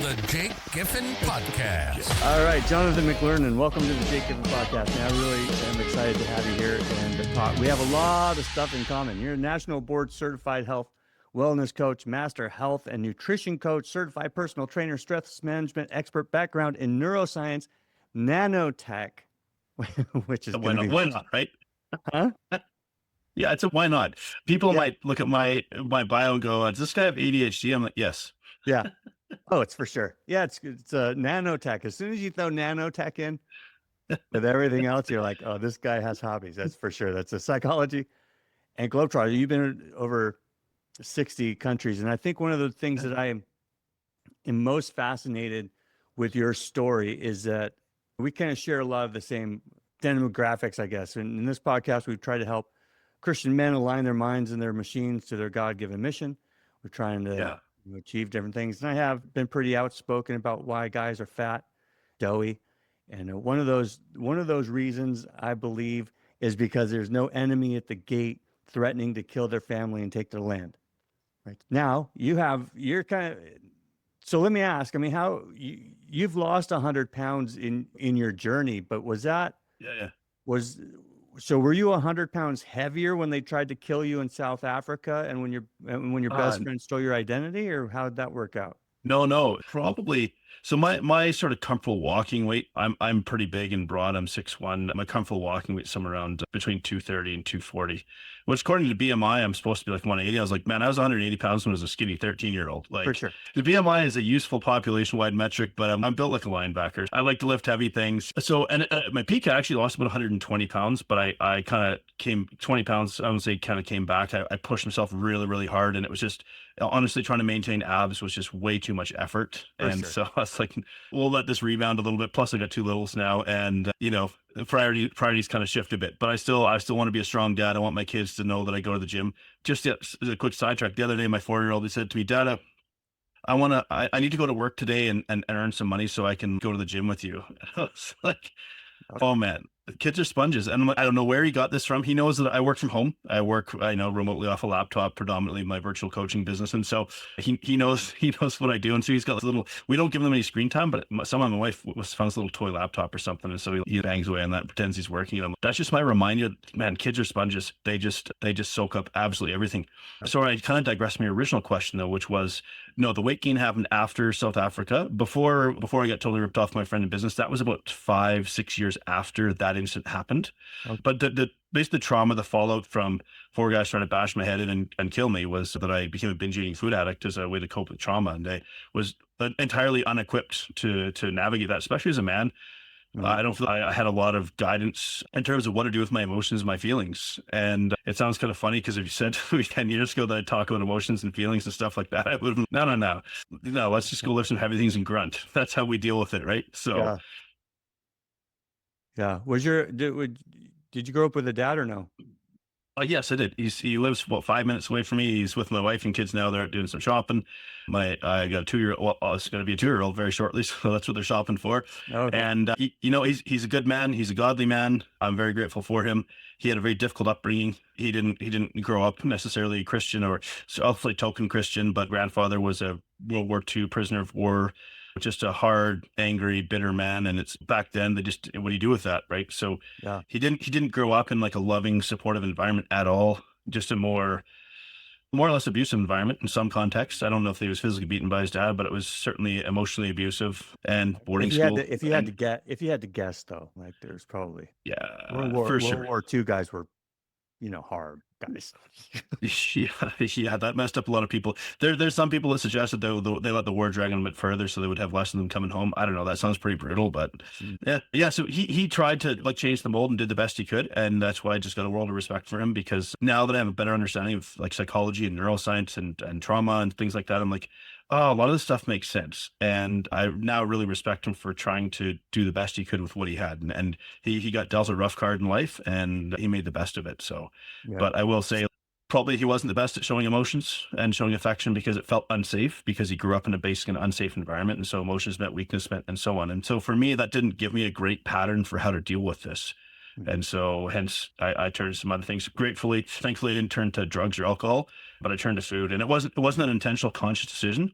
the Jake Giffin Podcast. All right, Johnathan McLernon, welcome to the Jake Giffin Podcast. Man, I really am excited to have you here and to talk. We have a lot of stuff in common. You're a national board certified health wellness coach, master health and nutrition coach, certified personal trainer, stress management expert, background in neuroscience, nanotech, which is why not, right? Huh? Yeah, it's a why not. People might look at my bio and go, does this guy have ADHD? I'm like, yes. Yeah. Oh, it's for sure. Yeah, it's a nanotech. As soon as you throw nanotech in with everything else, you're like, oh, this guy has hobbies. That's for sure. That's a psychology and globetrotter. You've been in over 60 countries. And I think one of the things that I am most fascinated with your story is that we kind of share a lot of the same demographics, I guess. And in this podcast, we've tried to help Christian men align their minds and their machines to their God-given mission. We're trying to achieve different things. And I have been pretty outspoken about why guys are fat, doughy. And one of those reasons, I believe, is because there's no enemy at the gate threatening to kill their family and take their land. Right now, so let me ask, I mean, how you've lost 100 pounds in your journey, but was that, so were you 100 pounds heavier when they tried to kill you in South Africa and when your best friend stole your identity, or how did that work out? No, probably. So my sort of comfortable walking weight, I'm pretty big and broad. I'm 6'1". My comfortable walking weight is somewhere around between 230 and 240, which according to BMI, I'm supposed to be like 180. I was like, man, I was 180 pounds when I was a skinny 13-year-old. Like, for sure. The BMI is a useful population-wide metric, but I'm built like a linebacker. I like to lift heavy things. So, and at my peak, I actually lost about 120 pounds, but I kind of came 20 pounds, I would say, kind of came back. I pushed myself really, really hard, and it was just, honestly, trying to maintain abs was just way too much effort. So I was like, we'll let this rebound a little bit. Plus I got two littles now, and priorities kind of shift a bit, but I still want to be a strong dad. I want my kids to know that I go to the gym. Just as a quick sidetrack, the other day, my 4-year-old, he said to me, Dad, I need to go to work today and earn some money so I can go to the gym with you. I was like, oh man, kids are sponges. And I'm like, I don't know where he got this from. He knows that I work from home. I know remotely off a laptop, predominantly my virtual coaching business. And so he knows what I do. And so he's got this little, we don't give them any screen time, but somehow my wife found this little toy laptop or something. And so he bangs away on that, pretends he's working. And that's just my reminder, man, kids are sponges. They just soak up absolutely everything. So I kind of digressed from your original question though, which was, no, the weight gain happened after South Africa. Before I got totally ripped off my friend in business, that was about 5-6 years after that incident happened. Okay. But basically the trauma, the fallout from 4 guys trying to bash my head in and kill me was that I became a binge eating food addict as a way to cope with trauma. And I was entirely unequipped to navigate that, especially as a man. I don't feel I had a lot of guidance in terms of what to do with my emotions, my feelings. And it sounds kind of funny because if you said to me 10 years ago that I'd talk about emotions and feelings and stuff like that, I would have, no, let's just go lift some heavy things and grunt. That's how we deal with it, right? So, yeah. Did you grow up with a dad or no? Yes, I did. He lives about 5 minutes away from me. He's with my wife and kids now. They're doing some shopping. I got a 2-year-old. Well, it's going to be a 2-year-old very shortly, so that's what they're shopping for. Okay. And he's a good man. He's a godly man. I'm very grateful for him. He had a very difficult upbringing. He didn't grow up necessarily Christian or awfully token Christian, but grandfather was a World War II prisoner of war. Just a hard, angry, bitter man. And it's back then, what do you do with that, right? So he didn't grow up in like a loving, supportive environment at all. Just a more or less abusive environment in some contexts. I don't know if he was physically beaten by his dad, but it was certainly emotionally abusive and boarding school. If you had to guess though, like there's probably World War II guys were, hard guys. yeah, that messed up a lot of people. There's some people that suggested they let the war drag them a bit further so they would have less of them coming home. I don't know. That sounds pretty brutal, but yeah. So he tried to like change the mold and did the best he could, and that's why I just got a world of respect for him, because now that I have a better understanding of like psychology and neuroscience and trauma and things like that, I'm like, oh, a lot of this stuff makes sense. And I now really respect him for trying to do the best he could with what he had. And he got dealt a rough card in life and he made the best of it. So, but I will say probably he wasn't the best at showing emotions and showing affection because it felt unsafe, because he grew up in a basic and unsafe environment. And so emotions meant weakness meant, and so on. And so for me, that didn't give me a great pattern for how to deal with this. And so hence I turned to some other things. Thankfully, I didn't turn to drugs or alcohol, but I turned to food. And it wasn't an intentional conscious decision.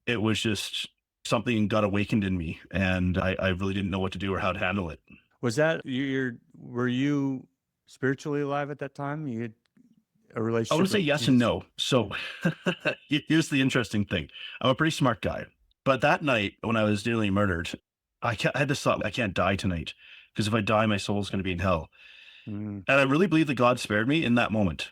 It was just something got awakened in me, and I really didn't know what to do or how to handle it. Was that were you spiritually alive at that time? You had a I want relationship to say with yes and Jesus? no. So here's the interesting thing. I'm a pretty smart guy. But that night when I was nearly murdered, I had this thought, I can't die tonight because if I die, my soul's going to be in hell. Mm, And I really believe that God spared me in that moment.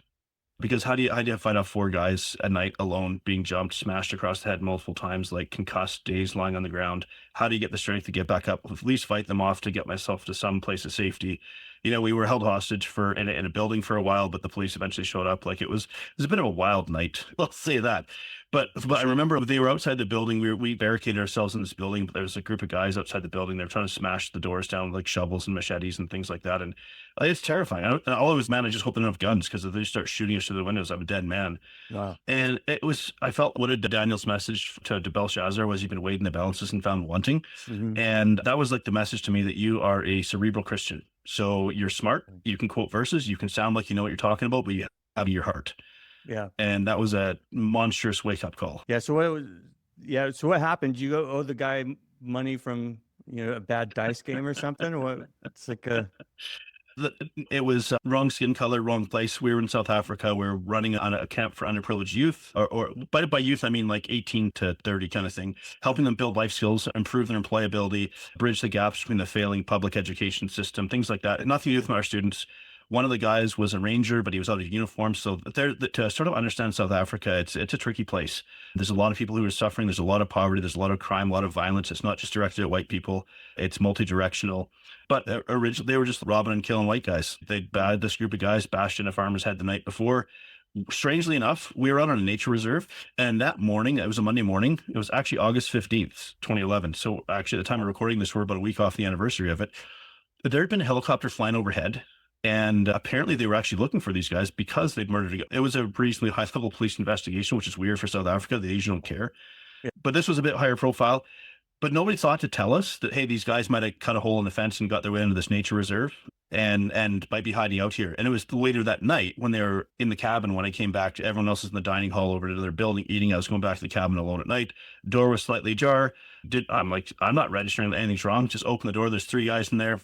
Because how do you fight off four guys at night alone, being jumped, smashed across the head multiple times, like concussed, dazed, lying on the ground? How do you get the strength to get back up? At least fight them off to get myself to some place of safety. We were held hostage in a building for a while, but the police eventually showed up. Like it was a bit of a wild night. Let's say that. But I remember they were outside the building. We barricaded ourselves in this building, but there was a group of guys outside the building. They were trying to smash the doors down with like shovels and machetes and things like that. And it's terrifying. All I was, man, I just hope they don't have guns because if they start shooting us through the windows, I'm a dead man. wow. And I felt what Daniel's message to Belshazzar was, you've been weighed in the balances and found wanting. Mhm. And that was like the message to me that you are a cerebral Christian. So you're smart, you can quote verses, you can sound like you know what you're talking about, but you have your heart. Yeah. And that was a monstrous wake up call. Yeah. So what happened? Did you go owe the guy money from, a bad dice game or something? Or what? It's like It was wrong skin color, wrong place. We were in South Africa. We were running on a camp for underprivileged youth, or by youth, I mean like 18 to 30 kind of thing, helping them build life skills, improve their employability, bridge the gaps between the failing public education system, things like that. Nothing to do with our students. One of the guys was a ranger, but he was out of uniform. So to sort of understand South Africa, it's a tricky place. There's a lot of people who are suffering. There's a lot of poverty. There's a lot of crime, a lot of violence. It's not just directed at white people. It's multi-directional. But originally, they were just robbing and killing white guys. This group of guys bashed in a farmer's head the night before. Strangely enough, we were out on a nature reserve, and that morning, it was a Monday morning. It was actually August 15th, 2011. So actually, at the time of recording this, we're about a week off the anniversary of it. There had been a helicopter flying overhead, and apparently they were actually looking for these guys because they'd murdered a guy. It was a reasonably high-level police investigation, which is weird for South Africa. They usually don't care. Yeah. But this was a bit higher profile. But nobody thought to tell us that, hey, these guys might have cut a hole in the fence and got their way into this nature reserve and might be hiding out here. And it was later that night when they were in the cabin, when I came back, everyone else was in the dining hall over to their building eating. I was going back to the cabin alone at night. Door was slightly ajar. I'm like, I'm not registering that anything's wrong. Just open the door. There's three guys in there.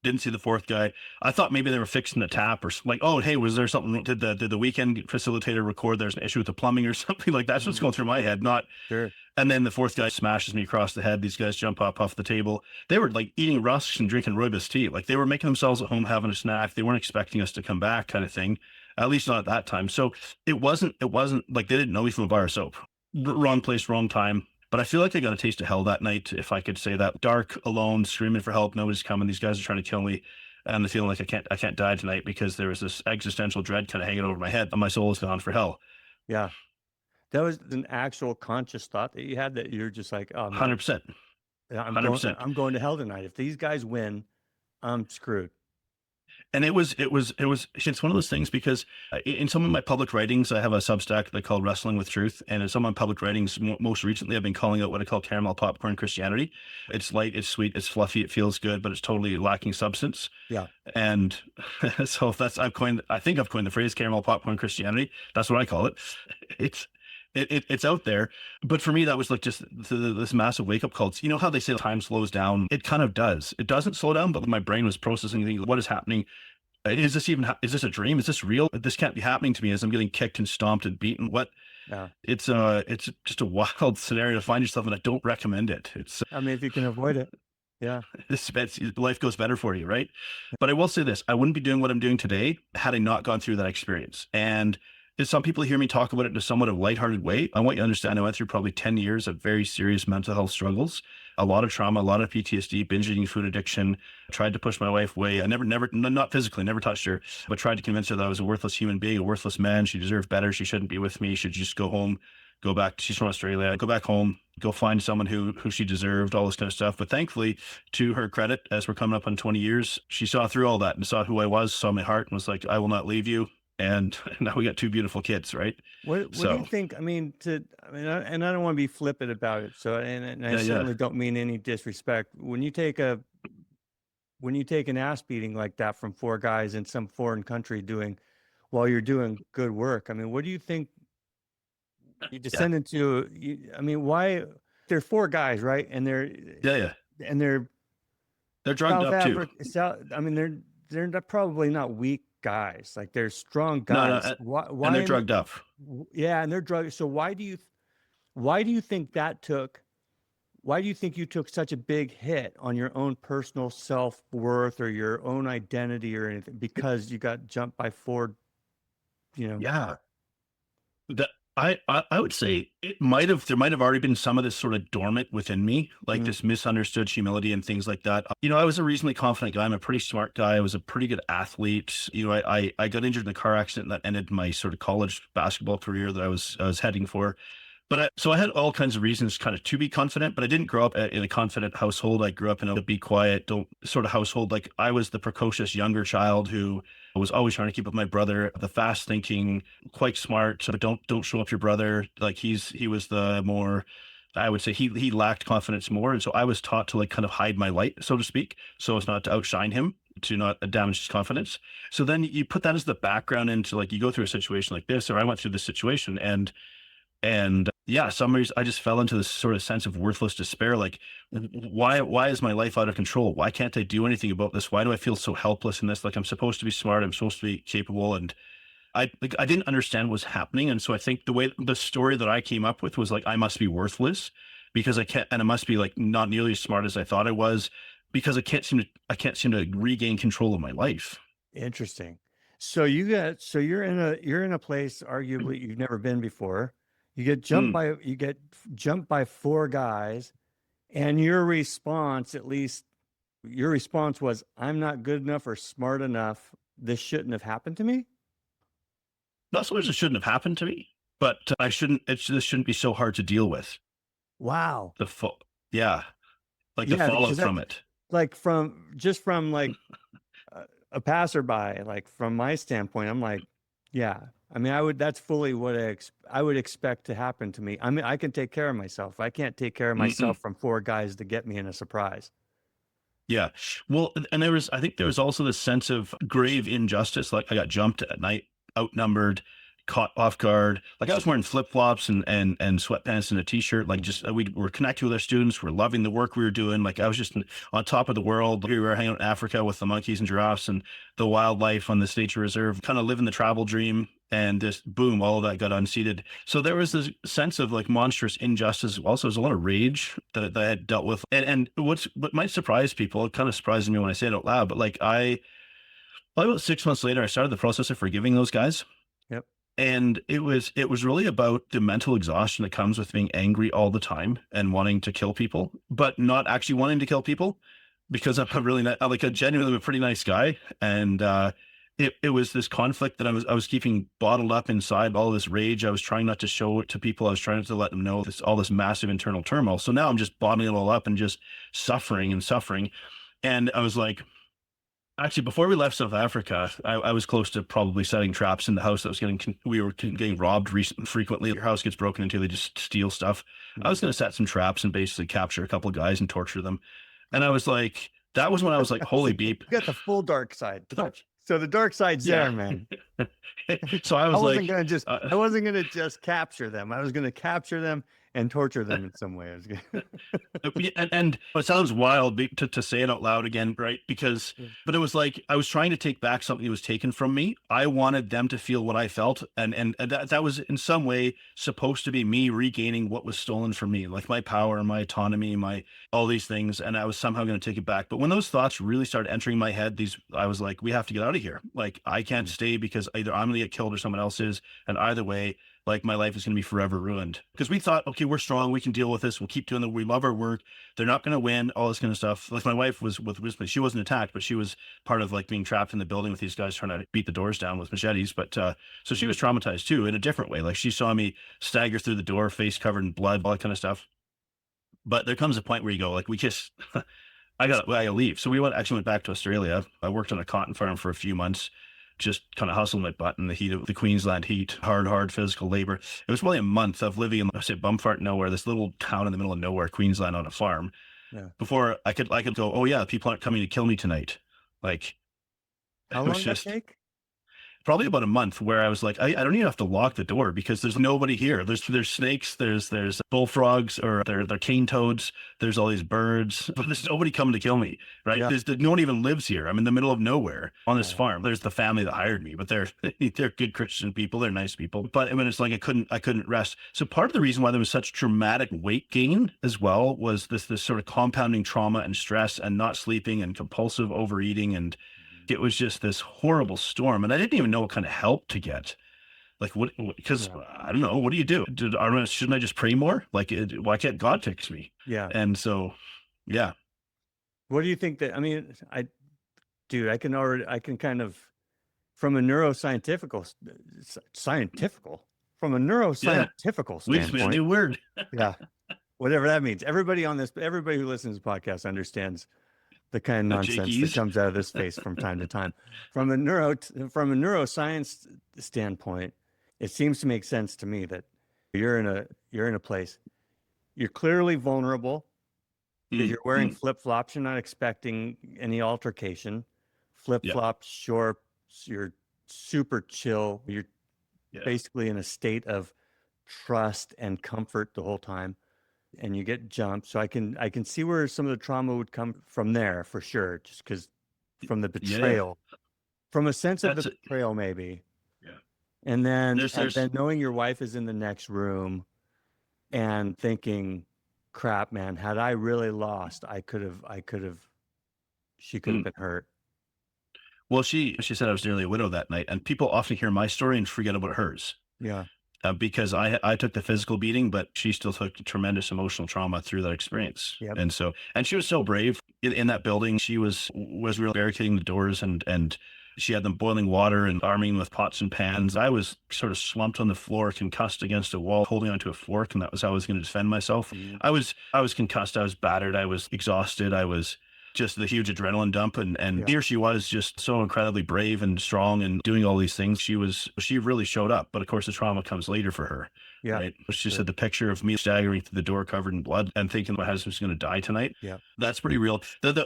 Didn't see the fourth guy. I thought maybe they were fixing the tap or like, oh, hey, was there something? Did the weekend facilitator record there's an issue with the plumbing or something like that? That's what's going through my head. Not sure. And then the fourth guy smashes me across the head. These guys jump up off the table. They were like eating rusks and drinking rooibos tea. Like they were making themselves at home having a snack. They weren't expecting us to come back, kind of thing. At least not at that time. So it wasn't like they didn't know me from a bar of soap. Wrong place, wrong time. But I feel like I got a taste of hell that night, if I could say that. Dark, alone, screaming for help. Nobody's coming. These guys are trying to kill me. And the feeling like I can't die tonight because there was this existential dread kind of hanging over my head. And my soul is gone for hell. Yeah. That was an actual conscious thought that you had, that you're just like, oh, man, 100%. I'm 100%. I'm going to hell tonight. If these guys win, I'm screwed. And it's one of those things because in some of my public writings, I have a Substack that I call Wrestling with Truth. And in some of my public writings, most recently, I've been calling out what I call caramel popcorn Christianity. It's light, it's sweet, it's fluffy, it feels good, but it's totally lacking substance. Yeah. And so I think I've coined the phrase caramel popcorn Christianity. That's what I call it. It's out there. But for me, that was like just this massive wake up call. You know how they say time slows down? It kind of does. It doesn't slow down, but my brain was processing things. What is happening? Is this a dream? Is this real? This can't be happening to me as I'm getting kicked and stomped and beaten. What? Yeah. It's just a wild scenario to find yourself in. I don't recommend it. I mean, if you can avoid it. Yeah. Life goes better for you, right? But I will say this, I wouldn't be doing what I'm doing today had I not gone through that experience. And some people hear me talk about it in a somewhat of lighthearted way. I want you to understand I went through probably 10 years of very serious mental health struggles, a lot of trauma, a lot of PTSD, binge eating, food addiction. Tried to push my wife away. I never, not physically, never touched her, but tried to convince her that I was a worthless human being, a worthless man. She deserved better. She shouldn't be with me. She should just go home, go back. She's from Australia. Go back home, go find someone who she deserved, all this kind of stuff. But thankfully, to her credit, as we're coming up on 20 years, she saw through all that and saw who I was, saw my heart, and was like, I will not leave you. And now we got two beautiful kids, right? What do you think? I mean, and I don't want to be flippant about it. So, and I certainly don't mean any disrespect. When you take an ass beating like that from four guys in some foreign country while you're doing good work, I mean, what do you think you descend into? I mean, why they're four guys, right? And Yeah. they're They're drugged South up too. Africa. I mean, they're probably not weak guys. Like they're strong No, guys. Why? and Why? they're drugged up. Yeah, and they're drugged. So why do you think that took? Why do you think you took such a big hit on your own personal self-worth or your own identity or anything because you got jumped by four, you know? Yeah. That I would say there might have already been some of this sort of dormant within me, like Mm, this misunderstood humility and things like that. I was a reasonably confident guy. I'm a pretty smart guy. I was a pretty good athlete. I got injured in a car accident that ended my sort of college basketball career that I was heading for. So I had all kinds of reasons kind of to be confident, but I didn't grow up in a confident household. I grew up in a be quiet, don't sort of household. Like I was the precocious younger child who was always trying to keep up with my brother, the fast thinking, quite smart, but don't show up your brother. Like he was the more, I would say he lacked confidence more. And so I was taught to like kind of hide my light, so to speak, so as not to outshine him, to not damage his confidence. So then you put that as the background into like you go through a situation like this, or I went through this situation and yeah, some reason I just fell into this sort of sense of worthless despair. Like, why is my life out of control? Why can't I do anything about this? Why do I feel so helpless in this? Like I'm supposed to be smart, I'm supposed to be capable, and I didn't understand what was happening. And so I think the story that I came up with was like I must be worthless because I can't, and I must be like not nearly as smart as I thought I was because I can't seem to regain control of my life. interesting. So you're in a place arguably you've never been before. Mm. You get jumped by four guys, and your response, at least your response was, "I'm not good enough or smart enough. This shouldn't have happened to me." Not so much it shouldn't have happened to me, but this shouldn't be so hard to deal with. Wow. The yeah, like the Yeah, fallout because that from it. like from like a passerby, like from my standpoint, I'm like, yeah. I mean, that's fully what I would expect to happen to me. I mean, I can take care of myself. I can't take care of Mm-mm. myself from four guys to get me in a surprise. Yeah. Well, and I think there was also this sense of grave injustice. Like I got jumped at night, outnumbered, caught off guard. Like I was wearing flip flops and sweatpants and a t-shirt. Like just we were connecting with our students. We're loving the work we were doing. Like I was just on top of the world. We were hanging out in Africa with the monkeys and giraffes and the wildlife on this nature reserve, kind of living the travel dream. And just boom, all of that got unseated. So there was this sense of like monstrous injustice. Also, there's a lot of rage that I had dealt with. And what might surprise people, it kind of surprises me when I say it out loud, but like probably about 6 months later, I started the process of forgiving those guys. Yep. And it was really about the mental exhaustion that comes with being angry all the time and wanting to kill people, but not actually wanting to kill people because I'm a really like a genuinely a pretty nice guy. And it was this conflict that I was keeping bottled up inside, all this rage. I was trying not to show it to people. I was trying not to let them know all this massive internal turmoil. So now I'm just bottling it all up and just suffering and suffering. And I was like, actually, before we left South Africa, I was close to probably setting traps in the house that was we were getting robbed frequently. Your house gets broken into, they just steal stuff. I was going to set some traps and basically capture a couple of guys and torture them. And I was like, that was when I was like, So holy you beep. got the full dark side. So the dark side's Yeah. there, man. So I was like, I wasn't gonna just capture them. I was gonna capture them and torture them in some way. I was gonna, and it sounds wild to say it out loud again, right? Because, but it was like I was trying to take back something that was taken from me. I wanted them to feel what I felt, and that was in some way supposed to be me regaining what was stolen from me, like my power, my autonomy, my all these things, and I was somehow going to take it back. But when those thoughts really started entering my head, I was like, we have to get out of here. Like I can't stay because either I'm going to get killed or someone else is, and either way, like my life is going to be forever ruined. Because we thought, okay, we're strong, we can deal with this, we'll keep doing it, we love our work, they're not going to win, all this kind of stuff. Like my wife was with me, she wasn't attacked, but she was part of like being trapped in the building with these guys trying to beat the doors down with machetes. But so she was traumatized too in a different way. Like she saw me stagger through the door, face covered in blood, all that kind of stuff. But there comes a point where you go, like, we just, I gotta leave. So actually went back to Australia. I worked on a cotton farm for a few months, just kind of hustled my butt in the heat of the Queensland heat, hard physical labor. It was probably a month of living in, I say, bumfart nowhere, this little town in the middle of nowhere, Queensland, on a farm. yeah. Before I could go, oh yeah, people aren't coming to kill me tonight. Like How it was long did that just take? probably about a month where I was like, I don't even have to lock the door because there's nobody here. There's snakes, there's bullfrogs, or they're cane toads. There's all these birds, but there's nobody coming to kill me, right? Yeah. No one even lives here. I'm in the middle of nowhere on this Oh. farm. There's the family that hired me, but they're good Christian people. They're nice people. But I mean, it's like I couldn't rest. So part of the reason why there was such dramatic weight gain as well was this sort of compounding trauma and stress and not sleeping and compulsive overeating, and it was just this horrible storm. And I didn't even know what kind of help to get. Like because I don't know, what do you do? Shouldn't I just pray more? Like, why can't God fix me? Yeah. And so, yeah. What do you think that, I mean, I can kind of, from a neuroscientific, from a neuroscientific We have a standpoint, new word. yeah, whatever that means. Everybody who listens to the podcast understands the kind of nonsense that comes out of this space from time to time. From a neuroscience standpoint, it seems to make sense to me that you're in a place, you're clearly vulnerable because you're wearing flip-flops. You're not expecting any altercation. Flip-flops, shorts, you're super chill. You're basically in a state of trust and comfort the whole time. And you get jumped. So I can see where some of the trauma would come from there for sure. Just because from the betrayal, from a sense of the betrayal, maybe. Yeah. And then knowing your wife is in the next room and thinking, crap, man, had I really lost, she could have been hurt. Well, she said I was nearly a widow that night, and people often hear my story and forget about hers. Yeah. Because I took the physical beating, but she still took tremendous emotional trauma through that experience. Yep. And she was so brave in that building. She was really barricading the doors, and she had them boiling water and arming with pots and pans. I was sort of slumped on the floor, concussed against a wall, holding onto a fork, and that was how I was going to defend myself. Mm-hmm. I was concussed. I was battered. I was exhausted. I was just the huge adrenaline dump, and here she was, just so incredibly brave and strong and doing all these things. She really showed up, but of course the trauma comes later for her. Yeah. Right. She said the picture of me staggering through the door covered in blood and thinking my husband's going to die tonight. Yeah. That's pretty real.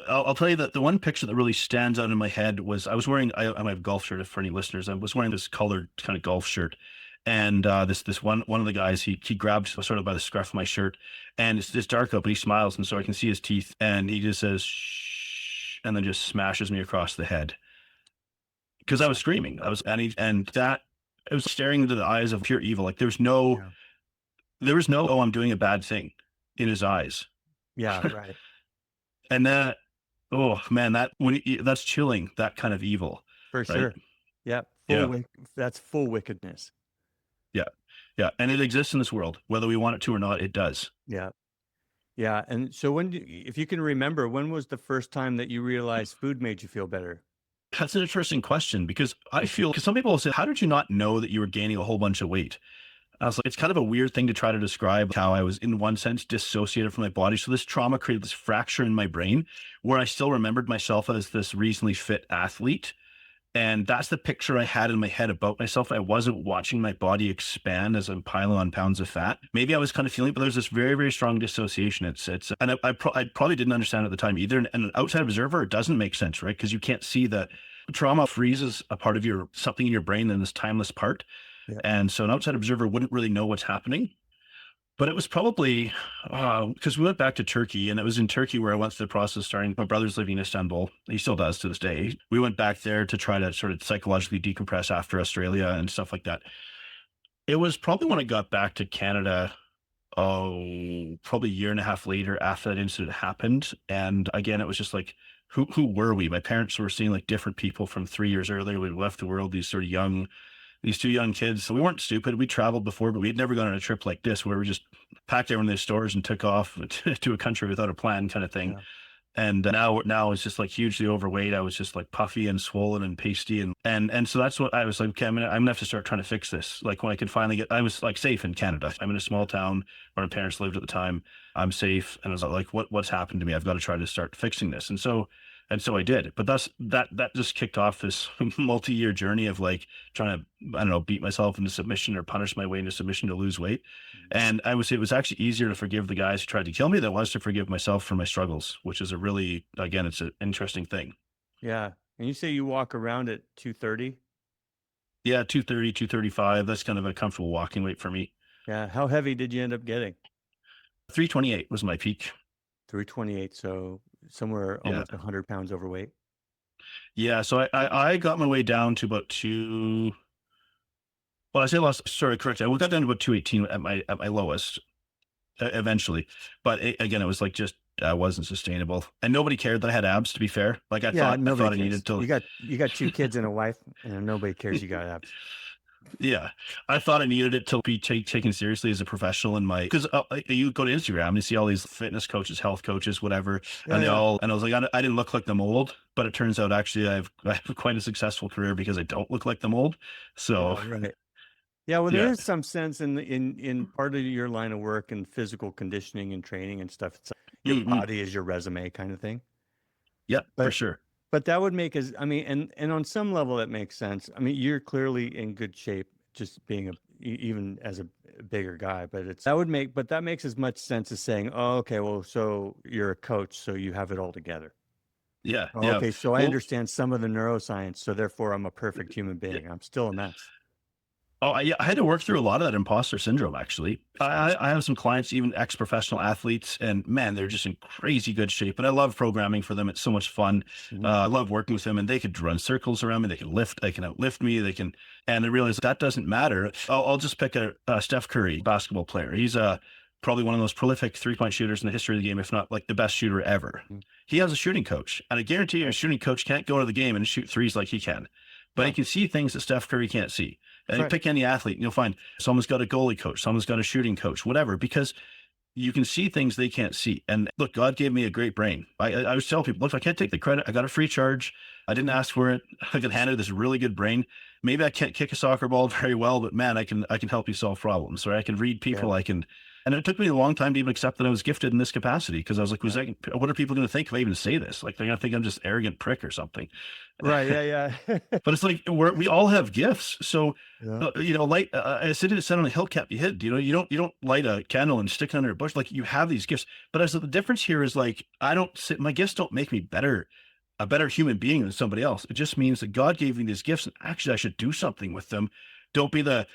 I'll tell you that the one picture that really stands out in my head was I was wearing, I have a golf shirt for any listeners. I was wearing this colored kind of golf shirt. And this one of the guys, he grabbed sort of by the scruff of my shirt, and it's dark out, but he smiles, and so I can see his teeth, and he just says, shh, and then just smashes me across the head. Because I was screaming. I was staring into the eyes of pure evil. Like there was no, oh, I'm doing a bad thing in his eyes. Yeah, right. And that, oh man, that's chilling, that kind of evil. For right? Sure. Yeah. That's full wickedness. Yeah. Yeah. And it exists in this world, whether we want it to or not, it does. Yeah. Yeah. And so if you can remember, when was the first time that you realized food made you feel better? That's an interesting question, because because some people will say, how did you not know that you were gaining a whole bunch of weight? I was like, it's kind of a weird thing to try to describe how I was, in one sense, dissociated from my body. So this trauma created this fracture in my brain where I still remembered myself as this reasonably fit athlete. And that's the picture I had in my head about myself. I wasn't watching my body expand as I'm piling on pounds of fat. Maybe I was kind of feeling it, but there's this very, very strong dissociation. And I probably didn't understand at the time either. And an outside observer, it doesn't make sense, right? Because you can't see that trauma freezes a part of something in your brain in this timeless part. Yeah. And so an outside observer wouldn't really know what's happening. But it was probably because we went back to Turkey, and it was in Turkey where I went through the process of starting. My brother's living in Istanbul. He still does to this day. We went back there to try to sort of psychologically decompress after Australia and stuff like that. It was probably when I got back to Canada, probably a year and a half later after that incident happened. And again, it was just like, who were we? My parents were seeing like different people from 3 years earlier. We left the world, these two young kids. So we weren't stupid. We traveled before, but we'd never gone on a trip like this where we just packed everyone in the stores and took off to a country without a plan kind of thing. Yeah. And now it's just like hugely overweight. I was just like puffy and swollen and pasty. And so that's what I was like, okay, I'm gonna have to start trying to fix this. Like when I could finally I was like safe in Canada. I'm in a small town where my parents lived at the time. I'm safe. And I was like, what's happened to me? I've got to try to start fixing this. And so I did. But that just kicked off this multi-year journey of like trying to, I don't know, beat myself into submission or punish my way into submission to lose weight. And I would say it was actually easier to forgive the guys who tried to kill me than it was to forgive myself for my struggles, which is it's an interesting thing. Yeah. And you say you walk around at 2:30? Yeah, 230, 235. That's kind of a comfortable walking weight for me. Yeah. How heavy did you end up getting? 328 was my peak. 328. So somewhere Yeah. almost 100 pounds overweight. Yeah. So I got my way down to about two. Well, I say lost. Sorry, correct. I got down to about 218 at my lowest eventually, but again, it was like just wasn't sustainable, and nobody cared that I had abs. To be fair, like Yeah. I Nobody thought I cares. needed to. You got two kids and a wife, and nobody cares you got abs. Yeah, I thought I needed it to be taken seriously as a professional in my because you go to Instagram and you see all these fitness coaches, health coaches, whatever, Yeah. and they Yeah. all and I was like, I didn't look like the mold, but it turns out actually I have quite a successful career because I don't look like the mold. So Yeah, right. Yeah, well, there yeah, is some sense in part of your line of work and physical conditioning and training and stuff. It's like your mm-hmm. body is your resume kind of thing. Yeah, for But sure. but that would make us, I mean, and on some level that makes sense. I mean, you're clearly in good shape just being even as a bigger guy, but that makes as much sense as saying, "Oh, okay, well, so you're a coach, so you have it all together." Yeah, Oh, yeah. okay, so I Well, understand some of the neuroscience, so therefore I'm a perfect human being. I'm still a mess. oh, yeah, I had to work through a lot of that imposter syndrome, actually. I have some clients, even ex-professional athletes, and man, they're just in crazy good shape. And I love programming for them. It's so much fun. Mhm. I love working with them, and they could run circles around me. They can outlift me. And I realized that doesn't matter. I'll just pick a Steph Curry basketball player. He's probably one of the most prolific three-point shooters in the history of the game, if not like the best shooter ever. Mhm. He has a shooting coach, and I guarantee you, a Right. shooting coach can't go to the game and shoot threes like he can, but he No, can see things that Steph Curry can't see. that's And you right. pick any athlete, and you'll find someone's got a goalie coach, someone's got a shooting coach, whatever, because you can see things they can't see. And look, God gave me a great brain. I always tell people, look, I can't take the credit. I got a free charge. I didn't ask for it. I got handed this really good brain. Maybe I can't kick a soccer ball very well, but man, I can help you solve problems, or I can read Yeah. people. And it took me a long time to even accept that I was gifted in this capacity because I was like, what are people going to think if I even say this? Like, they're going to think I'm just arrogant prick or something. Right. Yeah. Yeah. But it's like we all have gifts. So, Yeah. light I sit on a hill can't be hid. You don't light a candle and stick it under a bush. Like, you have these gifts. But as the difference here is, like, my gifts don't make me a better human being than somebody else. It just means that God gave me these gifts, and actually I should do something with them. Don't be the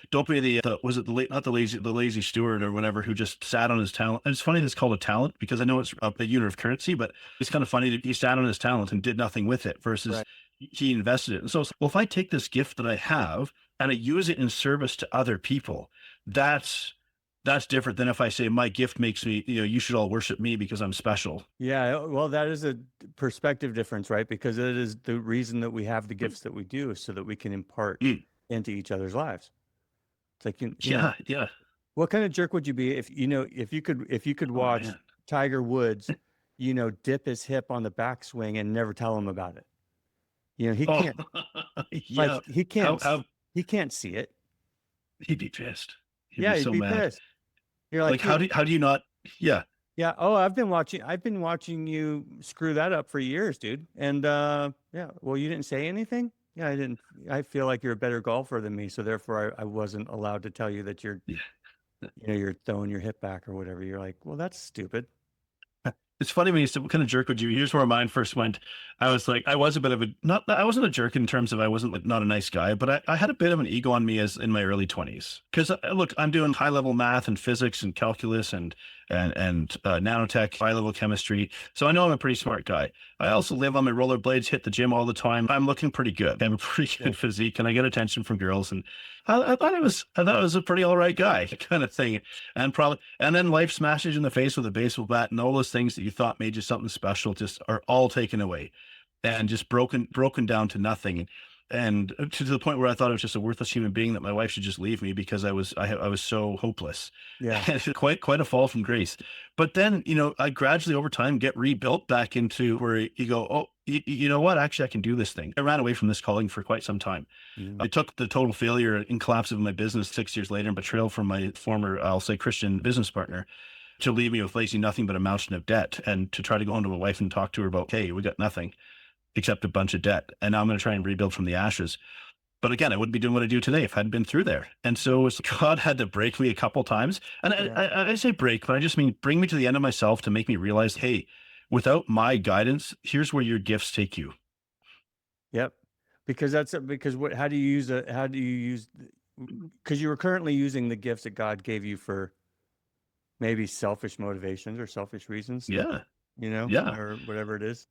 was it the late not the lazy steward or whatever who just sat on his talent. And it's funny that it's called a talent because I know it's a unit of currency, but it's kind of funny that he sat on his talent and did nothing with it versus Right. he invested it. And so, well, if I take this gift that I have and I use it in service to other people, that's different than if I say my gift makes me, you should all worship me because I'm special. Yeah. Well, that is a perspective difference, right? Because it is the reason that we have the gifts that we do, so that we can impart Mm. into each other's lives. It's like, Yeah, yeah. what kind of jerk would you be if you could Oh watch man. Tiger Woods, dip his hip on the backswing and never tell him about it? He Oh, can't, like, yeah. How he can't see it. he'd be pissed. He'd be Yeah, he'd so be mad. pissed. You're like, Like, how do you not? Yeah. yeah. Oh, I've been watching you screw that up for years, dude. And yeah, well, you didn't say anything. Yeah, I didn't. I feel like you're a better golfer than me, so therefore I wasn't allowed to tell you that Yeah. you're throwing your hip back or whatever. You're like, well, that's stupid. It's funny when you said, what kind of jerk would you? Here's where mine first went. I was like, I was a bit of a, not, I wasn't a jerk in terms of I wasn't like, not a nice guy, but I had a bit of an ego on me as in my early 20s. Because look, I'm doing high level math and physics and calculus and nanotech, high level chemistry. So I know I'm a pretty smart guy. I also live on my rollerblades, hit the gym all the time. I'm looking pretty good. I have a pretty good physique and I get attention from girls. And I thought I was a pretty all right guy kind of thing. And then life smashes you in the face with a baseball bat, and all those things that you thought made you something special just are all taken away and just broken down to nothing. And to the point where I thought I was just a worthless human being that my wife should just leave me because I was so hopeless. Yeah. Quite a fall from grace. But then, I gradually over time get rebuilt back into where you go, oh, you know what? Actually, I can do this thing. I ran away from this calling for quite some time. Mm. I took the total failure and collapse of my business 6 years later and betrayal from my former, I'll say, Christian business partner to leave me with lazy nothing but a mountain of debt, and to try to go home to my wife and talk to her about, hey, we got nothing except a bunch of debt. And now I'm going to try and rebuild from the ashes. But again, I wouldn't be doing what I do today if I hadn't been through there. And so God had to break me a couple times. And I say break, but I just mean bring me to the end of myself to make me realize, hey, without my guidance, here's where your gifts take you. Yep. Because how do you use because you were currently using the gifts that God gave you for maybe selfish motivations or selfish reasons, Yeah. Yeah. or whatever it is.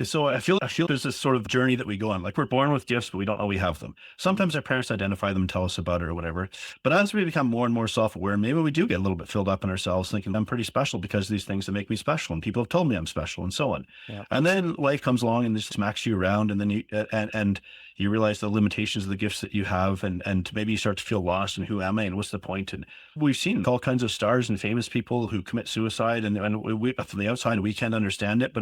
So I feel there's this sort of journey that we go on. Like we're born with gifts, but we don't know we have them. Sometimes our parents identify them, tell us about it or whatever. But as we become more and more self-aware, maybe we do get a little bit filled up in ourselves, thinking I'm pretty special because of these things that make me special, and people have told me I'm special, and so on. Yeah. And then life comes along and just smacks you around, and then and you realize the limitations of the gifts that you have, and maybe you start to feel lost. And who am I? And what's the point? And we've seen all kinds of stars and famous people who commit suicide, and we from the outside we can't understand it,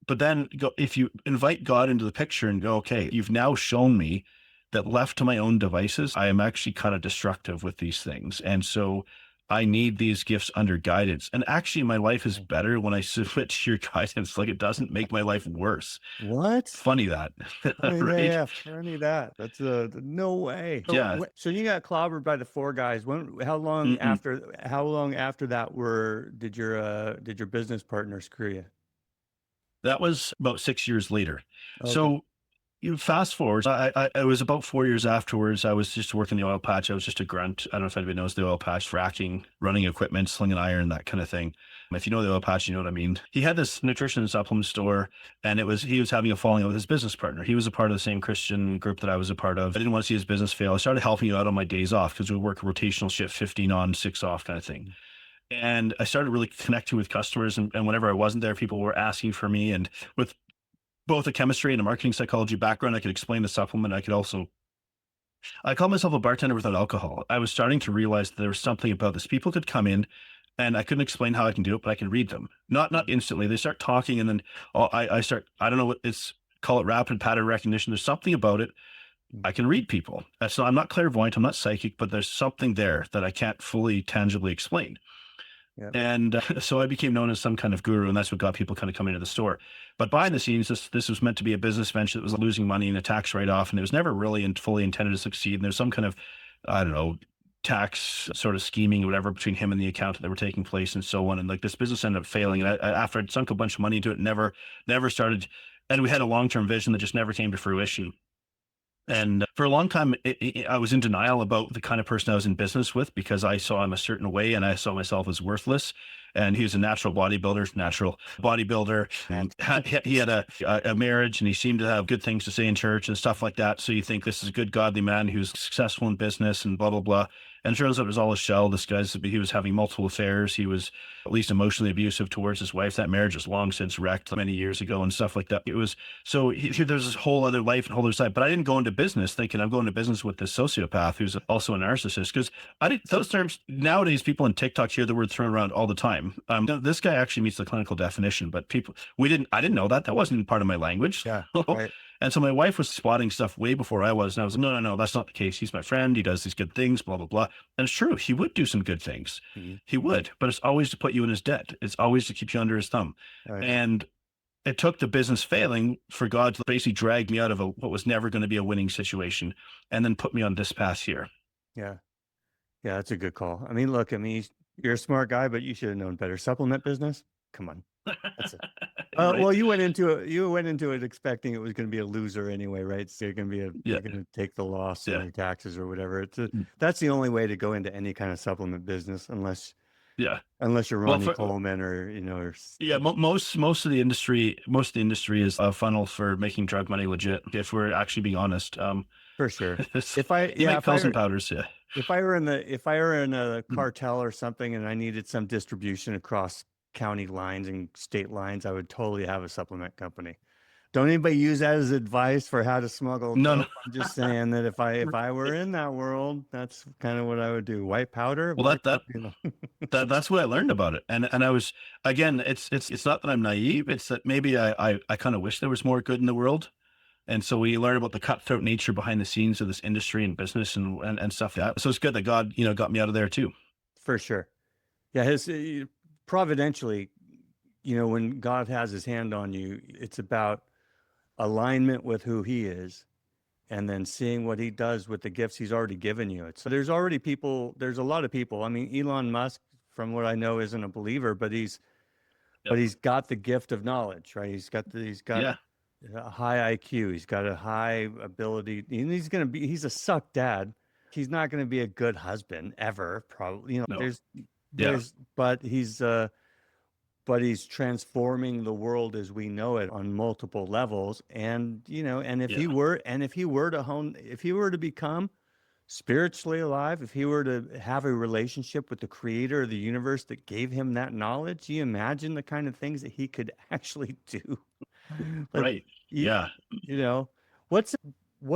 but then if you invite God into the picture and go, okay, you've now shown me that left to my own devices, I am actually kind of destructive with these things. And so I need these gifts under guidance. And actually, my life is better when I submit to your guidance. Like it doesn't make my life worse. What? Funny that, right? Yeah, funny that. That's no way. Yeah. So you got clobbered by the four guys. How long after that did your business partners screw you? That was about 6 years later. Okay. So you fast forward, it was about 4 years afterwards. I was just working the oil patch. I was just a grunt. I don't know if anybody knows the oil patch, fracking, running equipment, slinging iron, that kind of thing. If you know the oil patch, you know what I mean. He had this nutrition and supplement store, and he was having a falling out with his business partner. He was a part of the same Christian group that I was a part of. I didn't want to see his business fail. I started helping him out on my days off because we work a rotational shift, 15 on, 6 off kind of thing. And I started really connecting with customers. And whenever I wasn't there, people were asking for me. And with both a chemistry and a marketing psychology background, I could explain the supplement. I call myself a bartender without alcohol. I was starting to realize that there was something about this. People could come in and I couldn't explain how I can do it, but I can read them. Not instantly. They start talking and then I don't know what call it rapid pattern recognition. There's something about it. I can read people. So I'm not clairvoyant. I'm not psychic, but there's something there that I can't fully tangibly explain. Yeah. And so I became known as some kind of guru, and that's what got people kind of coming to the store. But behind the scenes, this was meant to be a business venture that was losing money and a tax write-off, and it was never really fully intended to succeed. And there's some kind of, I don't know, tax sort of scheming or whatever between him and the accountant that were taking place and so on. And like this business ended up failing. And after I'd sunk a bunch of money into it, never started. And we had a long-term vision that just never came to fruition. And for a long time, I was in denial about the kind of person I was in business with because I saw him a certain way and I saw myself as worthless. And he was a natural bodybuilder, and he had a marriage and he seemed to have good things to say in church and stuff like that. So you think this is a good, godly man who's successful in business and blah, blah, blah. And it turns out it was all a shell. He was having multiple affairs. He was at least emotionally abusive towards his wife. That marriage was long since wrecked many years ago and stuff like that. It was so there's this whole other life and whole other side. But I didn't go into business thinking I'm going to business with this sociopath who's also a narcissist, because those terms nowadays people on TikTok hear the word thrown around all the time. This guy actually meets the clinical definition, but I didn't know that. That wasn't part of my language. Yeah. Right. And so my wife was spotting stuff way before I was. And I was like, no, that's not the case. He's my friend. He does these good things, blah, blah, blah. And it's true. He would do some good things. Mm-hmm. He would, but it's always to put you in his debt. It's always to keep you under his thumb. Right. And it took the business failing for God to basically drag me out of what was never going to be a winning situation and then put me on this path here. Yeah. Yeah, that's a good call. I mean, look, you're a smart guy, but you should have known better. Supplement business? Come on. That's it. Right. Well, you went into it expecting it was going to be a loser anyway, right? So you're going to take the loss on your taxes or whatever. That's the only way to go into any kind of supplement business, unless you're Ronnie Coleman or most of the industry is a funnel for making drug money legit. If we're actually being honest, for sure. If I were in a cartel or something and I needed some distribution across county lines and state lines, I would totally have a supplement company. Don't anybody use that as advice for how to smuggle? No. I'm just saying that if I were in that world, that's kind of what I would do. White powder. Well, that's what I learned about it. And I was, again, it's not that I'm naive. It's that maybe I kind of wish there was more good in the world. And so we learn about the cutthroat nature behind the scenes of this industry and business and stuff like that. So it's good that God, got me out of there too. For sure. Yeah. Providentially, when God has his hand on you, it's about alignment with who he is and then seeing what he does with the gifts he's already given you. So there's a lot of people. I mean, Elon Musk, from what I know, isn't a believer, but he's got the gift of knowledge, right? He's got a high IQ. He's got a high ability, and he's a suck dad. He's not going to be a good husband ever, probably. No. Yeah. There's, but he's transforming the world as we know it on multiple levels. And, and if Yeah. he were to become spiritually alive, if he were to have a relationship with the creator of the universe that gave him that knowledge, you imagine the kind of things that he could actually do. Like, Right. you, Yeah. you know, what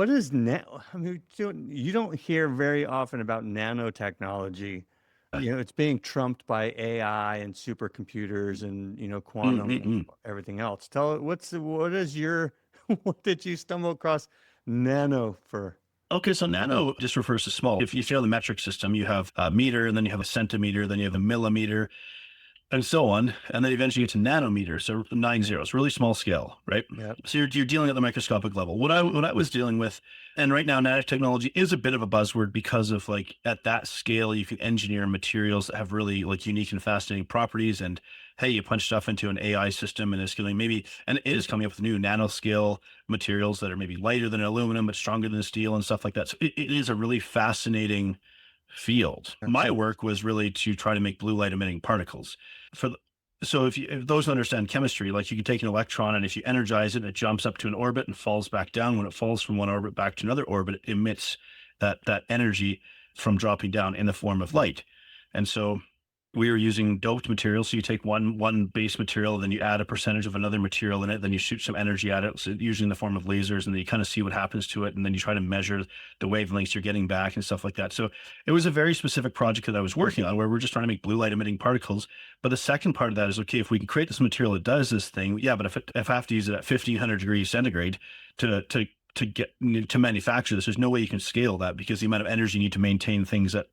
is I mean, you don't hear very often about nanotechnology. It's being trumped by AI and supercomputers and, quantum and Mm-mm-mm. everything else. What is your, what did you stumble across nano for? Okay, so nano just refers to small. If you feel the metric system, you have a meter, and then you have a centimeter, then you have a millimeter, and so on. And then eventually you get to nanometers, so 9 zeros, really small scale, right? Yeah. So you're dealing at the microscopic level. What I was dealing with, and right now nanotechnology is a bit of a buzzword because of like at that scale, you can engineer materials that have really like unique and fascinating properties. And hey, you punch stuff into an AI system and it's going to and it is coming up with new nanoscale materials that are maybe lighter than aluminum, but stronger than steel and stuff like that. So it is a really fascinating field. My work was really to try to make blue light emitting particles. For the, so if those who understand chemistry, like you can take an electron and if you energize it, it jumps up to an orbit and falls back down. When it falls from one orbit back to another orbit, it emits that energy from dropping down in the form of light. And so we were using doped material. So you take one base material, then you add a percentage of another material in it, then you shoot some energy at it, so usually in the form of lasers, and then you kind of see what happens to it, and then you try to measure the wavelengths you're getting back and stuff like that. So it was a very specific project that I was working on where we're just trying to make blue light emitting particles. But the second part of that is, okay, if we can create this material that does this thing, yeah, but if I have to use it at 1500 degrees centigrade to manufacture this, there's no way you can scale that because the amount of energy you need to maintain things that,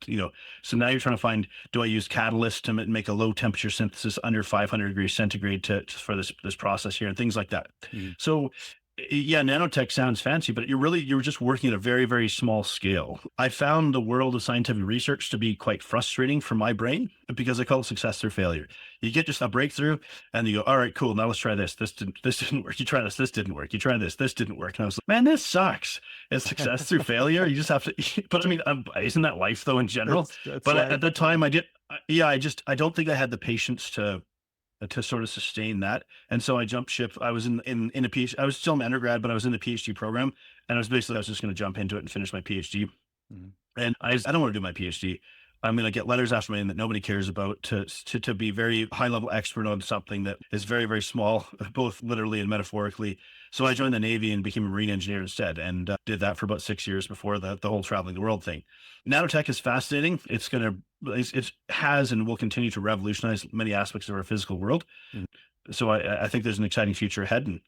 so now you're trying to find, do I use catalyst to make a low temperature synthesis under 500 degrees centigrade for this process here and things like that. So yeah, nanotech sounds fancy, but you're just working at a very, very small scale. I found the world of scientific research to be quite frustrating for my brain because I call it success through failure. You get just a breakthrough and you go, all right, cool. Now let's try this. This didn't work. You try this didn't work. You try this didn't work. And I was like, man, this sucks. It's success through failure. You just have to, but I mean, isn't that life though in general? That's But right. at the time I don't think I had the patience to sort of sustain that. And so I jumped ship. I was in a PhD. I was still in undergrad, but I was in the PhD program. And I was just going to jump into it and finish my PhD. And I don't want to do my PhD. I'm going to get letters after my name that nobody cares about to be very high level expert on something that is very, very small, both literally and metaphorically. So I joined the Navy and became a marine engineer instead, and did that for about 6 years before the whole traveling the world thing. Nanotech is fascinating. It has and will continue to revolutionize many aspects of our physical world. So I think there's an exciting future ahead, and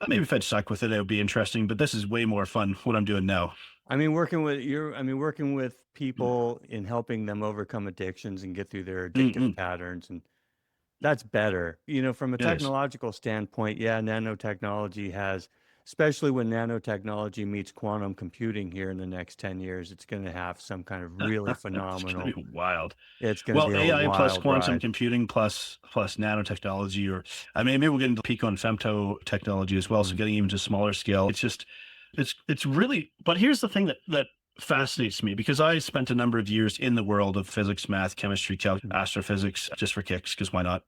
maybe if I'd stuck with it, it would be interesting. But this is way more fun what I'm doing now. Working with people in helping them overcome addictions and get through their addictive patterns, and that's better. From a technological standpoint, yeah, nanotechnology has, especially when nanotechnology meets quantum computing here in the next 10 years, it's going to have some kind of really phenomenal. It's gonna be wild. It's going to be a AI plus wild quantum ride. computing plus nanotechnology, or maybe we'll get into pico and femto technology as well. So getting even to smaller scale. It's really, but here's the thing that fascinates me, because I spent a number of years in the world of physics, math, chemistry, astrophysics, just for kicks, because why not?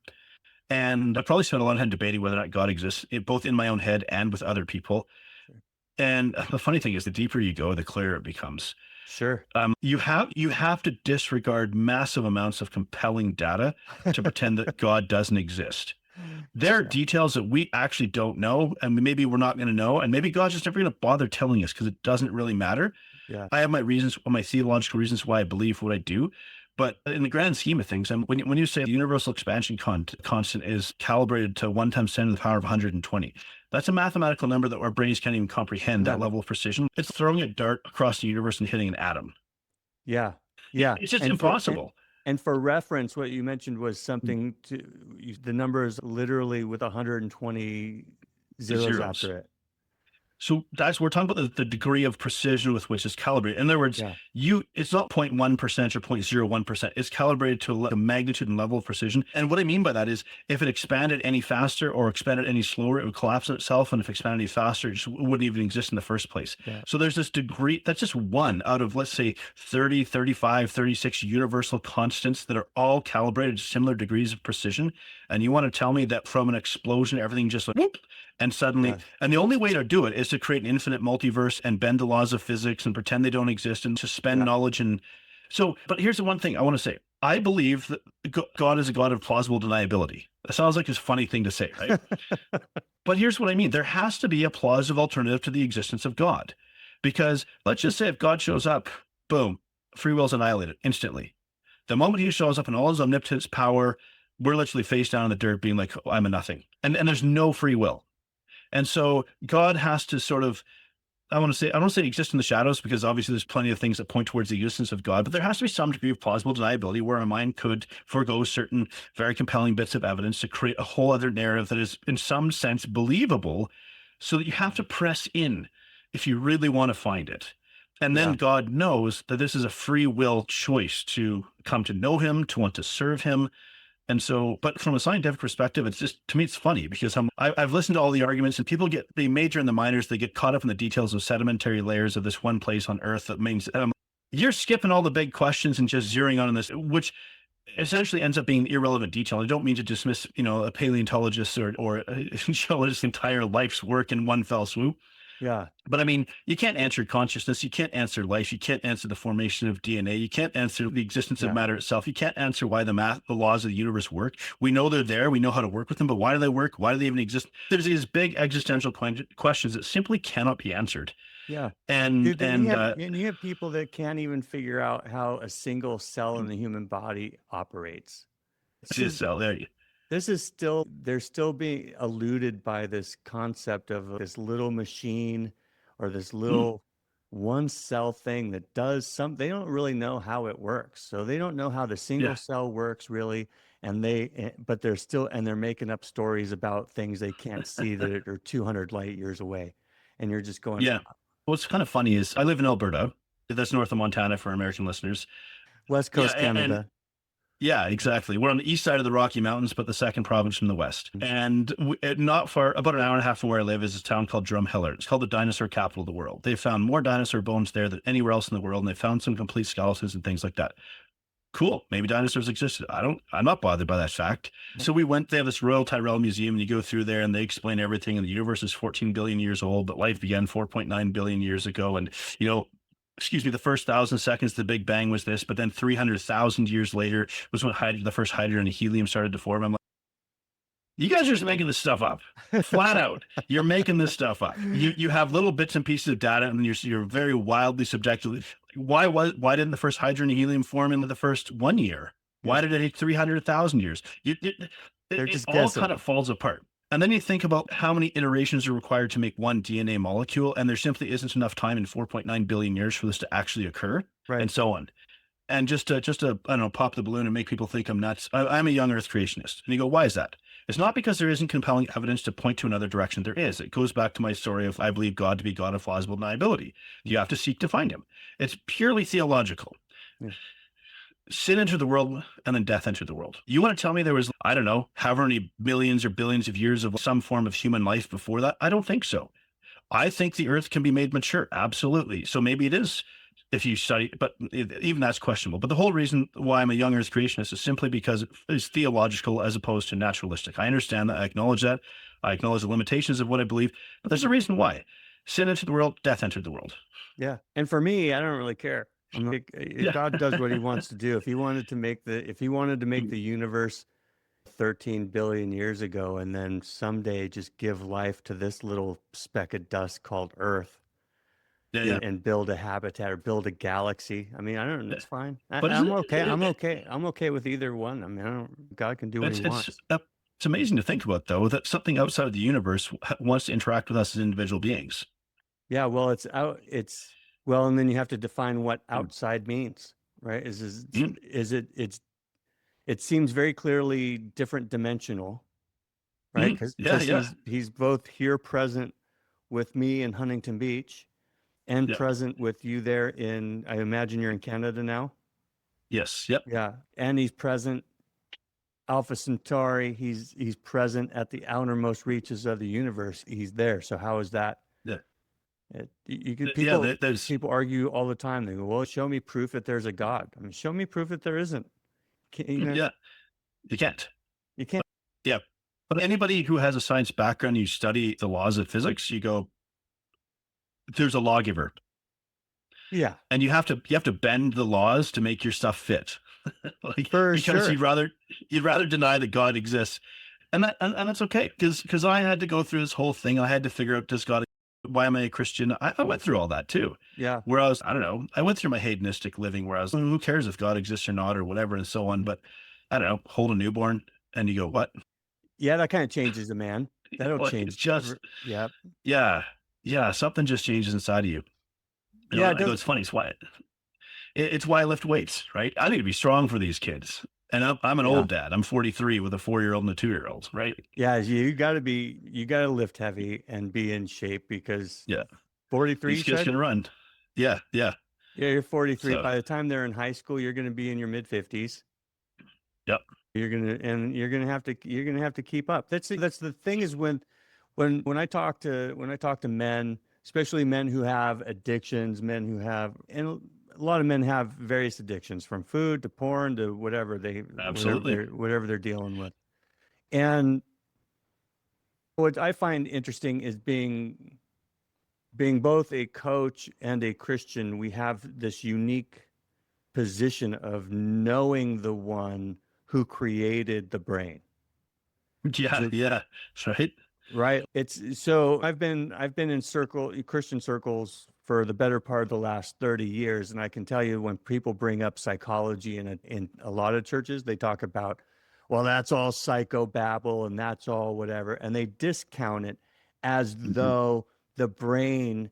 And I probably spent a lot of time debating whether or not God exists, both in my own head and with other people. And the funny thing is, the deeper you go, the clearer it becomes. Sure. You have to disregard massive amounts of compelling data to pretend that God doesn't exist. There are details that we actually don't know, and maybe we're not going to know, and maybe God's just never going to bother telling us because it doesn't really matter. Yeah. I have my reasons, my theological reasons why I believe what I do, but in the grand scheme of things, when you say the universal expansion constant is calibrated to 1 times 10 to the power of 120, that's a mathematical number that our brains can't even comprehend. That level of precision. It's throwing a dart across the universe and hitting an atom. Yeah. It's just impossible. And for reference, what you mentioned was something the number is literally with 120 zeros after it. So we're talking about the degree of precision with which it's calibrated. In other words, Yeah. it's not 0.1% or 0.01%. It's calibrated to a magnitude and level of precision. And what I mean by that is if it expanded any faster or expanded any slower, it would collapse on itself. And if it expanded any faster, it just wouldn't even exist in the first place. Yeah. So there's this degree, that's just one out of, let's say, 30, 35, 36 universal constants that are all calibrated to similar degrees of precision. And you want to tell me that from an explosion, everything just like, whoop, and suddenly, Yeah. and the only way to do it is to create an infinite multiverse and bend the laws of physics and pretend they don't exist and suspend knowledge. And so, but here's the one thing I want to say. I believe that God is a God of plausible deniability. That sounds like a funny thing to say, right? But here's what I mean. There has to be a plausible alternative to the existence of God. Because let's just say if God shows up, boom, free will's annihilated instantly. The moment he shows up in all his omnipotence power, we're literally face down in the dirt being like, oh, I'm a nothing. And there's no free will. And so God has to sort of, I don't want to say exist in the shadows, because obviously there's plenty of things that point towards the existence of God, but there has to be some degree of plausible deniability where a mind could forego certain very compelling bits of evidence to create a whole other narrative that is in some sense believable, so that you have to press in if you really want to find it. And then God knows that this is a free will choice to come to know him, to want to serve him. And so, but from a scientific perspective, it's just, to me, it's funny because I've listened to all the arguments, and people they major in the minors, they get caught up in the details of sedimentary layers of this one place on Earth. That means you're skipping all the big questions and just zeroing on this, which essentially ends up being irrelevant detail. I don't mean to dismiss, a paleontologist or a geologist's entire life's work in one fell swoop. Yeah. But I mean, you can't answer consciousness. You can't answer life. You can't answer the formation of DNA. You can't answer the existence of matter itself. You can't answer why the laws of the universe work. We know they're there. We know how to work with them, but why do they work? Why do they even exist? There's these big existential questions that simply cannot be answered. Yeah. And Dude, you have people that can't even figure out how a single cell in the human body operates. This is still, they're still being eluded by this concept of this little machine or this little one cell thing that does something. They don't really know how it works. So they don't know how the single cell works really. And but they're making up stories about things they can't see that are 200 light years away. And you're just going, What's kind of funny is I live in Alberta. That's north of Montana for American listeners. West Coast Canada. Yeah, exactly. We're on the east side of the Rocky Mountains, but the second province from the west. And not far, about an hour and a half from where I live, is a town called Drumheller. It's called the dinosaur capital of the world. They found more dinosaur bones there than anywhere else in the world, and they found some complete skeletons and things like that. Cool. Maybe dinosaurs existed. I'm not bothered by that fact. So we went, they have this Royal Tyrrell Museum, and you go through there and they explain everything. And the universe is 14 billion years old, but life began 4.9 billion years ago. And, the first 1,000 seconds, the Big Bang was this, but then 300,000 years later was when the first hydrogen and helium started to form. I'm like, you guys are just making this stuff up, flat out. You're making this stuff up. You have little bits and pieces of data, and you're very wildly subjective. Why didn't the first hydrogen and helium form in the first 1 year? Why did it take 300,000 years? It all kind of falls apart. And then you think about how many iterations are required to make one DNA molecule, and there simply isn't enough time in 4.9 billion years for this to actually occur, and so on. And just to I don't know, pop the balloon and make people think I'm nuts. I'm a young Earth creationist. And you go, why is that? It's not because there isn't compelling evidence to point to another direction. There is. It goes back to my story of I believe God to be God of plausible deniability. You have to seek to find him. It's purely theological. Yeah. Sin entered the world, and then death entered the world. You want to tell me there was, I don't know, however many millions or billions of years of some form of human life before that? I don't think so. I think the earth can be made mature. Absolutely. So maybe it is if you study, but even that's questionable. But the whole reason why I'm a young earth creationist is simply because it's theological as opposed to naturalistic. I understand that. I acknowledge that. I acknowledge the limitations of what I believe, but there's a reason why. Sin entered the world, death entered the world. Yeah. And for me, I don't really care. God does what he wants to do. If he wanted to make the universe 13 billion years ago, and then someday just give life to this little speck of dust called Earth, and build a habitat or build a galaxy. I mean, I don't know. It's fine. I'm okay. I'm okay with either one. I mean, God can do what he wants. It's amazing to think about, though, that something outside of the universe wants to interact with us as individual beings. Yeah. Well, well, and then you have to define what outside means, right? It seems very clearly different dimensional, right? Because he's both here, present, with me in Huntington Beach and Yeah. present with you there I imagine you're in Canada now. Yes. Yep. Yeah. And he's present Alpha Centauri. He's present at the outermost reaches of the universe. He's there. So how is that? Yeah. You could Yeah. There's people argue all the time. They go, "Well, show me proof that there's a God." I mean, show me proof that there isn't. yeah. You can't. You can't. Yeah. But anybody who has a science background, you study the laws of physics, you go, there's a lawgiver, Yeah, and you have to bend the laws to make your stuff fit. Like, for because sure. you'd rather deny that God exists. And that's okay. Because I had to go through this whole thing. I had to figure out, does God, why am I a Christian? I went through all that too. Yeah, Where I don't know, I went through my hedonistic living where I was, who cares if God exists or not or whatever and so on. But I don't know, hold a newborn and you go, what? yeah, that kind of changes a man. That'll Like, change. it's just, Yeah, yeah, something just changes inside of you. yeah. I go, it's funny. It's why I lift weights, right? I need to be strong for these kids. And I'm an Yeah. old dad. I'm 43 with a 4-year-old and a 2-year-old, right? Yeah, you got to lift heavy and be in shape because Yeah. 43, These kids can run. Yeah. Yeah. Yeah, you're 43. So, By the time they're in high school, you're going to be in your mid 50s. yep. You're going to have to keep up. That's the thing is when I talk to men, especially men who have addictions, and a lot of men have various addictions from food to porn to Absolutely. whatever they're dealing with. And what I find interesting is being both a coach and a Christian, we have this unique position of knowing the one who created the brain. Yeah. Yeah. That's right. Right. It's so I've been in Christian circles for the better part of the last 30 years. And I can tell you when people bring up psychology in a lot of churches, they talk about, well, that's all psychobabble and that's all whatever. And they discount it as though the brain,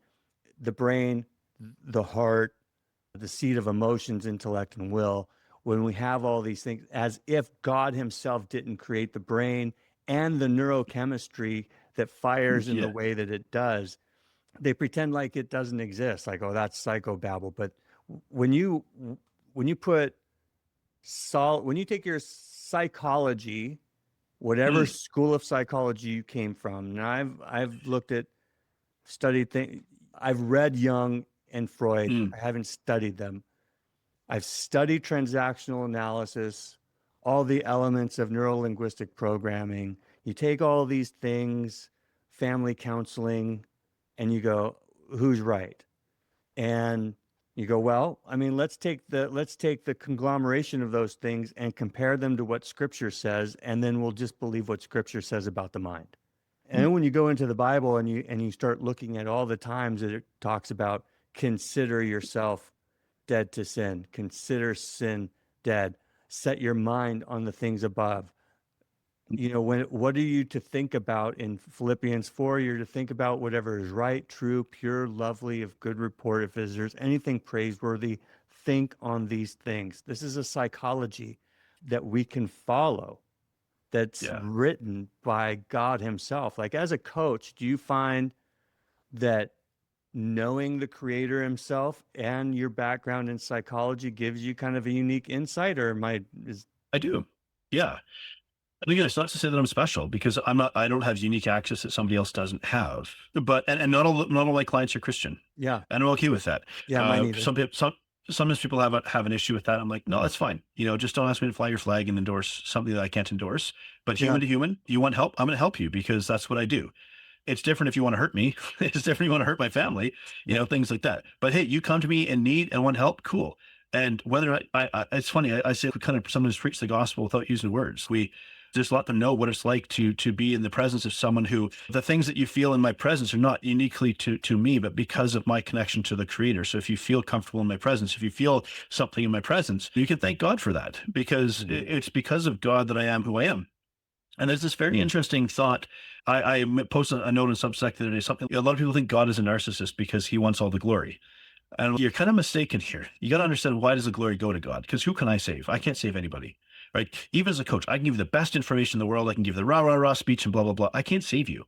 the heart, the seat of emotions, intellect, and will, when we have all these things, as if God himself didn't create the brain and the neurochemistry that fires in the Yeah. way that it does. They pretend like it doesn't exist, like, oh, that's psychobabble. But when you put when you take your psychology, whatever school of psychology you came from, and I've looked at, studied things, I've read Jung and Freud. I haven't studied them. I've studied transactional analysis, all the elements of neurolinguistic programming. You take all these things, family counseling, and you go, who's right? And you go, well, I mean, let's take the conglomeration of those things and compare them to what Scripture says, and then we'll just believe what Scripture says about the mind. And then when you go into the Bible and you start looking at all the times that it talks about consider yourself dead to sin, consider sin dead, set your mind on the things above. You know, what are you to think about in Philippians 4? You're to think about whatever is right, true, pure, lovely, of good report. If there's anything praiseworthy, think on these things. This is a psychology that we can follow, that's written by God himself. Like, as a coach, do you find that knowing the creator himself and your background in psychology gives you kind of a unique insight, or I do. Yeah. And again, it's not to say that I'm special because I don't have unique access that somebody else doesn't have. But and not all my clients are Christian. Yeah. And I'm okay with that. Yeah, mine either. Sometimes people have an issue with that. I'm like, no, that's fine. Just don't ask me to fly your flag and endorse something that I can't endorse. But human to human, you want help? I'm going to help you because that's what I do. It's different if you want to hurt me. It's different if you want to hurt my family, things like that. But hey, you come to me in need and want help, cool. And whether it's funny, I say we kind of sometimes preach the gospel without using words. We just let them know what it's like to be in the presence of someone who the things that you feel in my presence are not uniquely to me, but because of my connection to the creator. So if you feel comfortable in my presence, if you feel something in my presence, you can thank God for that because it's because of God that I am who I am. And there's this very interesting thought. I posted a note in Substack the other day, something, a lot of people think God is a narcissist because he wants all the glory. And you're kind of mistaken here. You got to understand, why does the glory go to God? Because who can I save? I can't save anybody, right? Even as a coach, I can give you the best information in the world. I can give the rah, rah, rah speech and blah, blah, blah. I can't save you.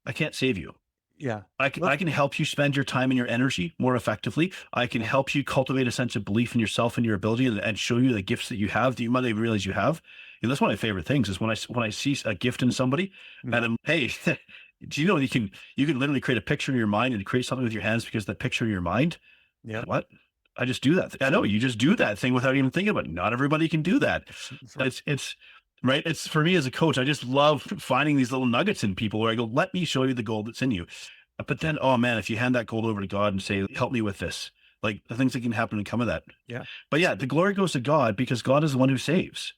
I can't save you. Yeah. I can help you spend your time and your energy more effectively. I can help you cultivate a sense of belief in yourself and your ability, and show you the gifts that you have that you might not even realize you have. And that's one of my favorite things is when I see a gift in somebody, and I'm, hey, do you know you can literally create a picture in your mind and create something with your hands because the picture in your mind. Yeah. What? I just do that. I know you just do that thing without even thinking about it. Not everybody can do that. That's right. It's right. It's for me as a coach. I just love finding these little nuggets in people where I go, let me show you the gold that's in you. But then, oh man, if you hand that gold over to God and say, help me with this, like the things that can happen and come of that. Yeah. But yeah, the glory goes to God because God is the one who saves.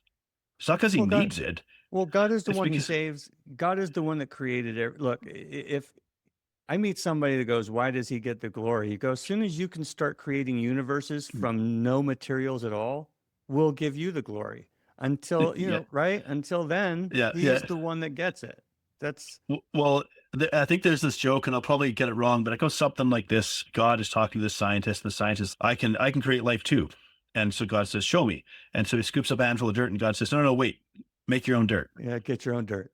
It's not because he Well, God, needs it. well, God is the It's one who because saves. God is the one that created it. Look, if I meet somebody that goes, why does he get the glory? He goes, as soon as you can start creating universes from no materials at all, we'll give you the glory. Until, yeah, right? Until then, yeah, yeah. he's the one that gets it. That's Well, I think there's this joke, and I'll probably get it wrong, but it goes something like this: God is talking to the scientist, and the scientist, I can create life too. And so God says, show me. And so he scoops up a handful of dirt, and God says, no, no, no, wait, make your own dirt. yeah, get your own dirt.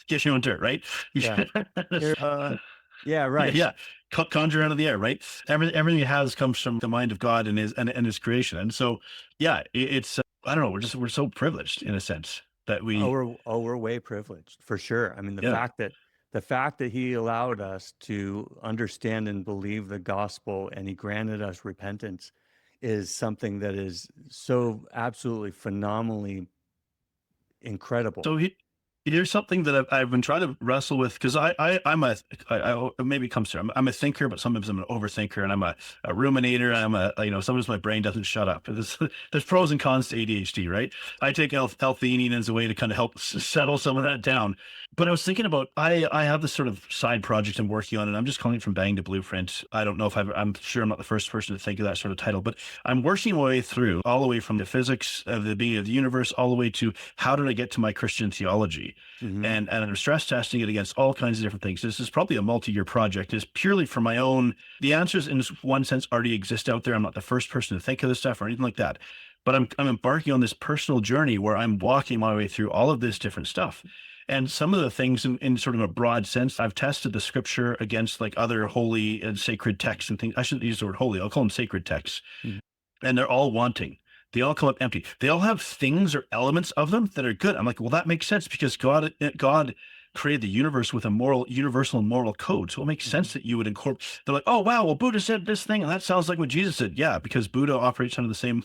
Get your own dirt, right? Yeah. Here, yeah, Yeah, right. yeah. Conjure out of the air, right? Everything he has comes from the mind of God and his creation. And so, yeah, it's I don't know. We're so privileged in a sense that We're way privileged for sure. I mean, yeah. the fact that he allowed us to understand and believe the gospel and he granted us repentance is something that is so absolutely phenomenally incredible. So here's something that I've been trying to wrestle with because maybe it comes through. I'm a thinker, but sometimes I'm an overthinker, and I'm a ruminator. Sometimes my brain doesn't shut up. There's pros and cons to ADHD, right? I take L-theanine as a way to kind of help settle some of that down. But I was thinking about I have this sort of side project I'm working on, and I'm just calling it From Bang to Blueprint. I don't know if I'm sure I'm not the first person to think of that sort of title, but I'm working my way through all the way from the physics of the beginning of the universe all the way to how did I get to my Christian theology. Mm-hmm. And I'm stress testing it against all kinds of different things. This is probably a multi-year project. It's purely for my own. The answers in one sense already exist out there. I'm not the first person to think of this stuff or anything like that. But I'm embarking on this personal journey where I'm walking my way through all of this different stuff. And some of the things in sort of a broad sense, I've tested the scripture against like other holy and sacred texts and things. I shouldn't use the word holy. I'll call them sacred texts. Mhm. And they're all wanting. They all come up empty. They all have things or elements of them that are good. I'm like, well, that makes sense because God created the universe with a universal moral code. So it makes sense that you would incorporate. They're like, oh wow, well Buddha said this thing, and that sounds like what Jesus said. Yeah, because Buddha operates under the same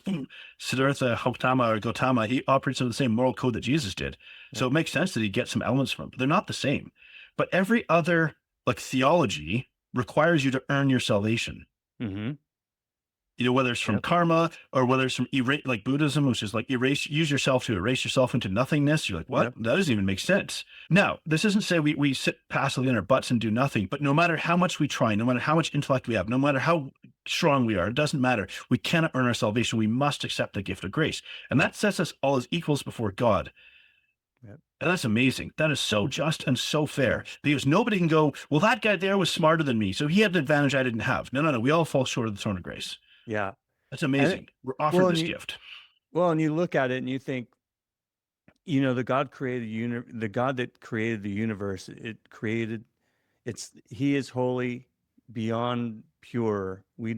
Siddhartha Gautama. He operates under the same moral code that Jesus did. So it makes sense that he'd get some elements from it. But they're not the same. But every other like theology requires you to earn your salvation. Mm-hmm. Whether it's from karma or whether it's from like Buddhism, which is like use yourself to erase yourself into nothingness. You're like, what? Yep. That doesn't even make sense. Now, this isn't say we sit passively on our butts and do nothing, but no matter how much we try, no matter how much intellect we have, no matter how strong we are, it doesn't matter. We cannot earn our salvation. We must accept the gift of grace. And that sets us all as equals before God. Yep. And that's amazing. That is so just and so fair because nobody can go, well, that guy there was smarter than me, so he had an advantage I didn't have. No. We all fall short of the throne of grace. Yeah. That's amazing. We're offered this gift. Well, and you look at it and you think, the God the God that created the universe, he is holy, beyond pure. He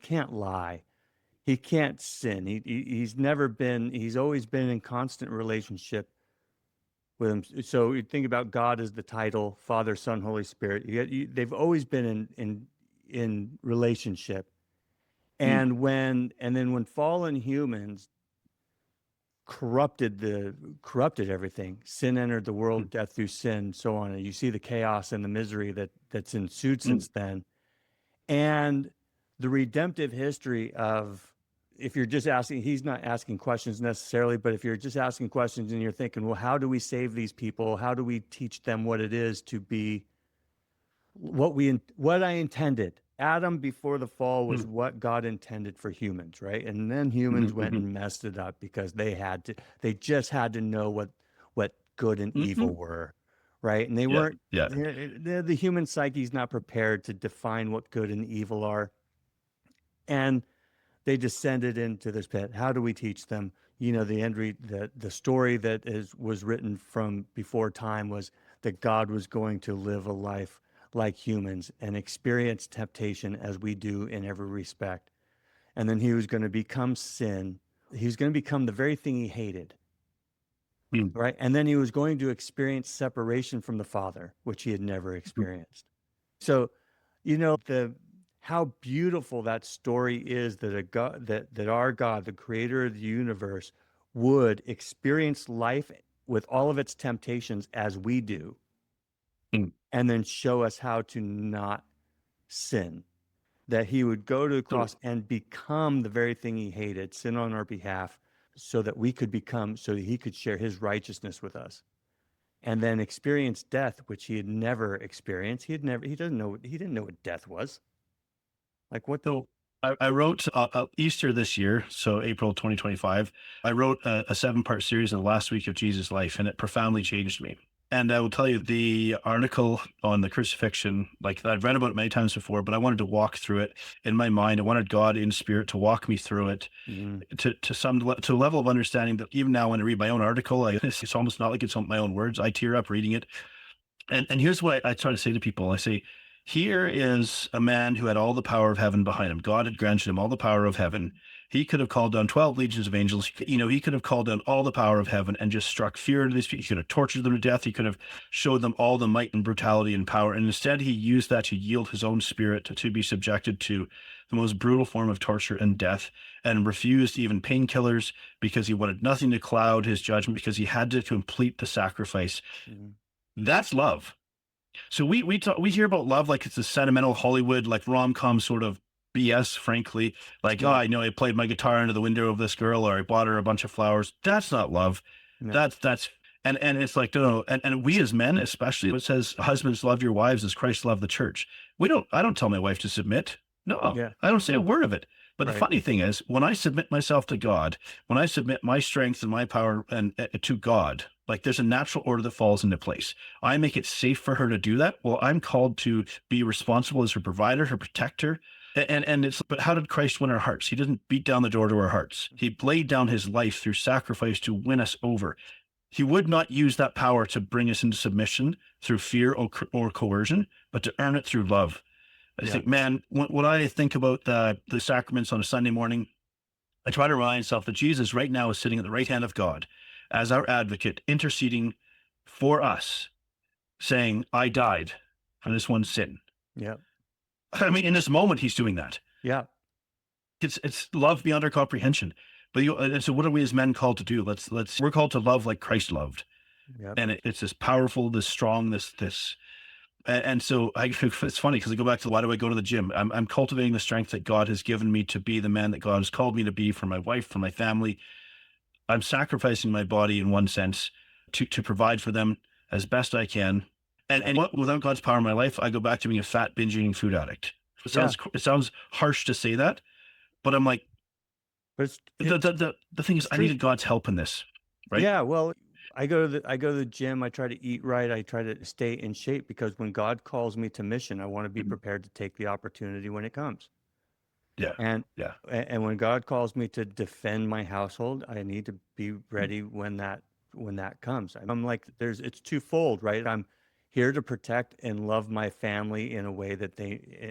can't lie. He can't sin. He's always been in constant relationship with him. So you think about God as the title, Father, Son, Holy Spirit. They've always been in relationship. And then when fallen humans corrupted everything, sin entered the world, death through sin, so on. And you see the chaos and the misery that's ensued since then. And the redemptive history of, if you're just asking, he's not asking questions necessarily, but if you're just asking questions and you're thinking, well, how do we save these people? How do we teach them what it is to be what I intended? Adam before the fall was what God intended for humans, right? And then humans went and messed it up because they just had to know what good and evil were, right? And they weren't, the human psyche is not prepared to define what good and evil are. And they descended into this pit. How do we teach them? The story that was written from before time was that God was going to live a life like humans and experience temptation as we do in every respect. And then he was going to become sin. He was going to become the very thing he hated, Mm. right? And then he was going to experience separation from the Father, which he had never experienced. So, the how beautiful that story is that a God, that our God, the creator of the universe, would experience life with all of its temptations as we do, Mm. and then show us how to not sin. That he would go to the So, cross and become the very thing he hated, sin on our behalf, so that so that he could share his righteousness with us. And then experience death, which he had never experienced. He didn't know what death was. Like what? so I wrote Easter this year, so April 2025. I wrote a 7-part series on the last week of Jesus' life, and it profoundly changed me. And I will tell you the article on the crucifixion, like I've read about it many times before, but I wanted to walk through it in my mind. I wanted God in spirit to walk me through it to a level of understanding that even now when I read my own article, it's almost not like it's my own words. I tear up reading it. And here's what I try to say to people. I say, here is a man who had all the power of heaven behind him. God had granted him all the power of heaven. He could have called down 12 legions of angels. He could have called down all the power of heaven and just struck fear into these people. He could have tortured them to death. He could have showed them all the might and brutality and power. And instead, he used that to yield his own spirit to be subjected to the most brutal form of torture and death, and refused even painkillers because he wanted nothing to cloud his judgment, because he had to complete the sacrifice. Mhm. That's love. So we hear about love like it's a sentimental Hollywood, like rom-com sort of BS, frankly. Like, oh, Yeah. I know I played my guitar into the window of this girl, or I bought her a bunch of flowers. That's not love. Yeah. That's and it's like, no, and we as men, especially, it says husbands love your wives as Christ loved the church. I don't tell my wife to submit. No, Yeah. I don't say a word of it. But the Right. funny thing is, when I submit myself to God, when I submit my strength and my power and to God, like there's a natural order that falls into place. I make it safe for her to do that. Well, I'm called to be responsible as her provider, her protector. And it's, but how did Christ win our hearts? He didn't beat down the door to our hearts. He laid down his life through sacrifice to win us over. He would not use that power to bring us into submission through fear or coercion, but to earn it through love. I Yeah. think, man, when I think about the sacraments on a Sunday morning, I try to remind myself that Jesus right now is sitting at the right hand of God as our advocate, interceding for us, saying, I died for this one sin. Yeah. I mean, in this moment, he's doing that. Yeah. It's love beyond our comprehension. But and so what are we as men called to do? We're called to love like Christ loved. Yeah. And it's this powerful, this strong, and so it's funny because I go back to why do I go to the gym? I'm cultivating the strength that God has given me to be the man that God has called me to be for my wife, for my family. I'm sacrificing my body in one sense to provide for them as best I can. Without God's power in my life, I go back to being a fat, binge eating food addict. It sounds harsh to say that, but I'm like, But the thing is, I true. needed God's help in this, right? Yeah. Well, I go to the gym. I try to eat right. I try to stay in shape because when God calls me to mission, I want to be prepared to take the opportunity when it comes. Yeah, And yeah. and when God calls me to defend my household, I need to be ready when that comes. I'm like, it's twofold, right? I'm here to protect and love my family in a way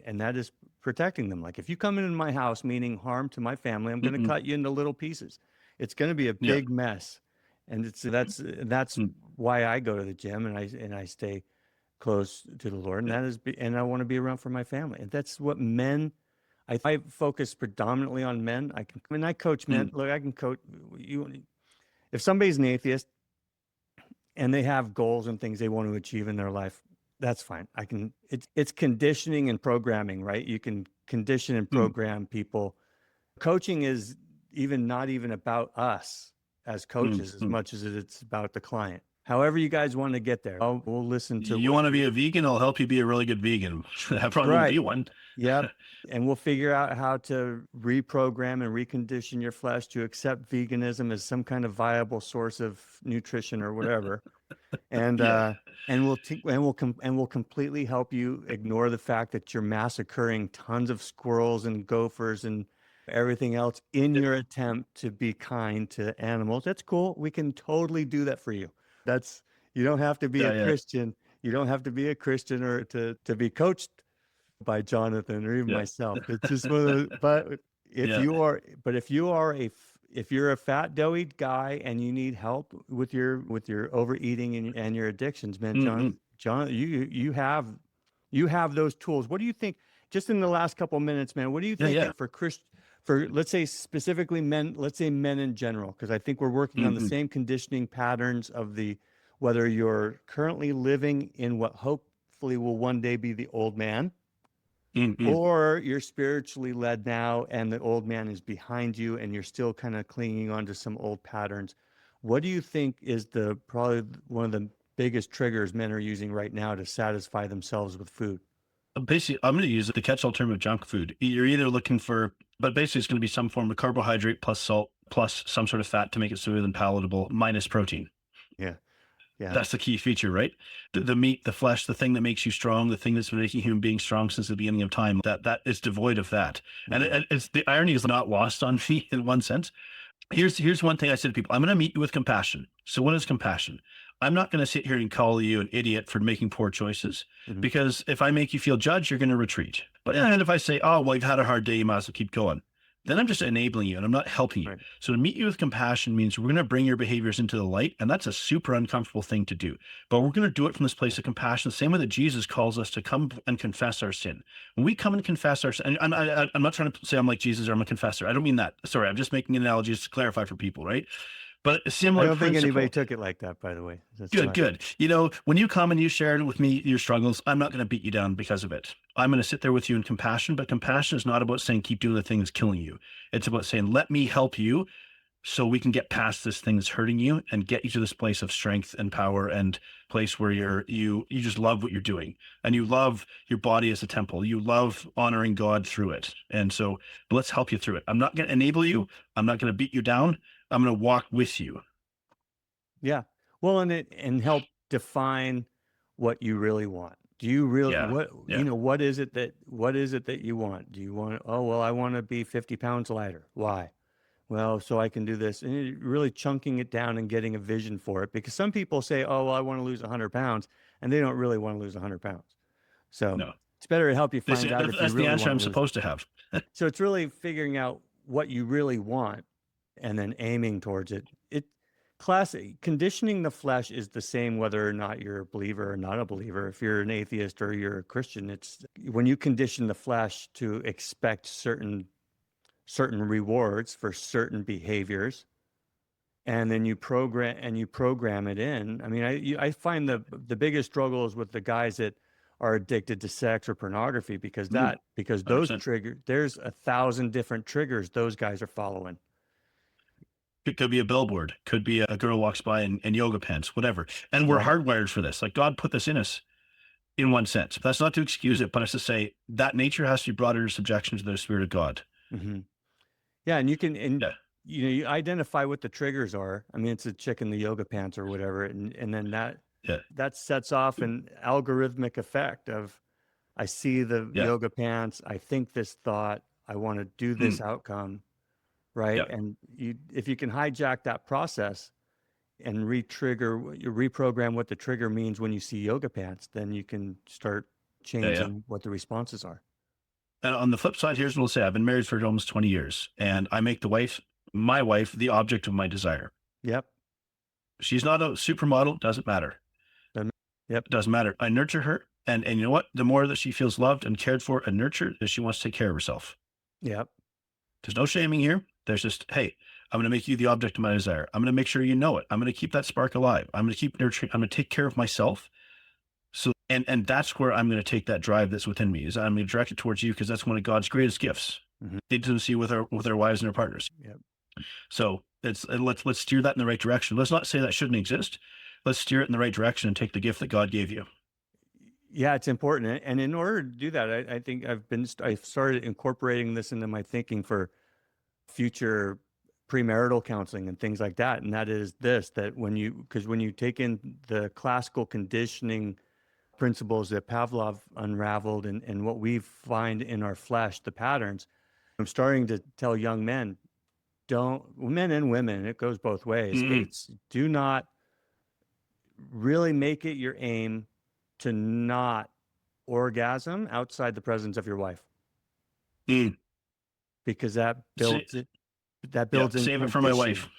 and that is protecting them. Like if you come into my house meaning harm to my family, I'm going to Mm-mm. cut you into little pieces. It's going to be a Yeah. big mess, and that's Mm. why I go to the gym and I stay close to the Lord, and Yeah. and I want to be around for my family, and that's what men. I focus predominantly on men. I coach men. Mm. Look, I can coach you. If somebody's an atheist and they have goals and things they want to achieve in their life, that's fine. It's conditioning and programming, right? You can condition and Mm. program people. Coaching is not even about us as Mm. coaches as Mm. much as it's about the client. However you guys want to get there, we'll listen to You want to be a vegan? I'll help you be a really good vegan. I probably won't right. be one. Yep. And we'll figure out how to reprogram and recondition your flesh to accept veganism as some kind of viable source of nutrition or whatever. And Yeah. we'll completely help you ignore the fact that you're massacring tons of squirrels and gophers and everything else in your attempt to be kind to animals. That's cool. We can totally do that for you. That's You don't have to be Yeah, a yeah, Christian. You don't have to be a Christian or to be coached by Johnathan or even yeah, myself. It's just one of those, but yeah. if you are if you're a fat doughy guy and you need help with your overeating and your addictions, man, Mm-hmm. John, you have those tools. What do you think, just in the last couple of minutes, man, what do you Yeah, think yeah. for let's say specifically men, let's say men in general, because I think we're working on the Mm-hmm. same conditioning patterns of whether you're currently living in what hopefully will one day be the old man, Mm-hmm. or you're spiritually led now and the old man is behind you and you're still kind of clinging on to some old patterns. What do you think is probably one of the biggest triggers men are using right now to satisfy themselves with food? Basically, I'm going to use the catch-all term of junk food. You're either looking for, but basically, it's going to be some form of carbohydrate plus salt plus some sort of fat to make it smooth and palatable, minus protein. Yeah. Yeah. That's the key feature, right? The meat, the flesh, the thing that makes you strong, the thing that's been making human beings strong since the beginning of time. That is devoid of that, and it's the irony is not lost on me in one sense. Here's one thing I said to people: I'm going to meet you with compassion. So what is compassion? I'm not going to sit here and call you an idiot for making poor choices, Mhm. because if I make you feel judged, you're going to retreat. But and if I say, oh well, you've had a hard day, you might as well keep going, then I'm just enabling you and I'm not helping you. Right. So to meet you with compassion means we're going to bring your behaviors into the light, and that's a super uncomfortable thing to do. But we're going to do it from this place of compassion, the same way that Jesus calls us to come and confess our sin. When we come and confess our sin, and I'm not trying to say I'm like Jesus or I'm a confessor. I don't mean that. Sorry, I'm just making analogies to clarify for people, right? But a I similar don't think anybody principle. took it like that, by the way. That's Good, fine. good. When you come and you share with me your struggles, I'm not going to beat you down because of it. I'm going to sit there with you in compassion, but compassion is not about saying keep doing the thing that's killing you. It's about saying let me help you so we can get past this thing that's hurting you and get you to this place of strength and power and place where you just love what you're doing and you love your body as a temple. You love honoring God through it. And so let's help you through it. I'm not going to enable you. I'm not going to beat you down. I'm going to walk with you. Yeah. Well, and help define what you really want. Do you really Yeah. Yeah. what is it that you want? Do you want, oh, well, I want to be 50 pounds lighter. Why? Well, so I can do this, and really chunking it down and getting a vision for it, because some people say, oh, well, I want to lose 100 pounds, and they don't really want to lose 100 pounds. So No. it's better to help you find out if you That's the really answer want I'm to lose it. supposed to have. So it's really figuring out what you really want and then aiming towards it. Classic conditioning the flesh is the same whether or not you're a believer or not a believer. If you're an atheist or you're a Christian, it's when you condition the flesh to expect certain rewards for certain behaviors, and then you program it in. I mean, I find the biggest struggle is with the guys that are addicted to sex or pornography, because Mm, those 100%. trigger there's 1,000 different triggers those guys are following. It could be a billboard, could be a girl walks by in yoga pants, whatever. And we're Yep. hardwired for this. Like God put this in us in one sense. That's not to excuse it, but it's to say that nature has to be brought into subjection to the Spirit of God. Hmm. Yeah, and Yeah. you identify what the triggers are. I mean, it's a chick in the yoga pants or whatever, and then Yeah. that sets off an algorithmic effect of, I see the Yeah. yoga pants, I think this thought, I want to do this Mm, outcome, right? yeah. And if you can hijack that process and you reprogram what the trigger means when you see yoga pants, then you can start Yeah. Yeah. changing what the responses are. And on the flip side, here's what I'll say. I've been married for almost 20 years and I make my wife, the object of my desire. Yep. She's not a supermodel. Doesn't matter. Doesn't- Yep. It doesn't matter. I nurture her. And you know what? The more that she feels loved and cared for and nurtured, is she wants to take care of herself. Yep. There's no shaming here. There's just, hey, I'm going to make you the object of my desire. I'm going to make sure you know it. I'm going to keep that spark alive. I'm going to keep nurturing. I'm going to take care of myself. So, and that's where I'm going to take that drive that's within me. Is I'm going to direct it towards you, because that's one of God's greatest gifts. Mhm. Intimacy with our wives and our partners. Yep. So let's steer that in the right direction. Let's not say that shouldn't exist. Let's steer it in the right direction and take the gift that God gave you. Yeah, it's important. And in order to do that, I think I've started incorporating this into my thinking for future premarital counseling and things like that. And that is that because when you take in the classical conditioning principles that Pavlov unraveled, and what we find in our flesh, the patterns, I'm starting to tell young men, men and women, it goes both ways. Mm-hmm. It's do not really make it your aim to not orgasm outside the presence of your wife, because that builds it. That builds in save it for my wife.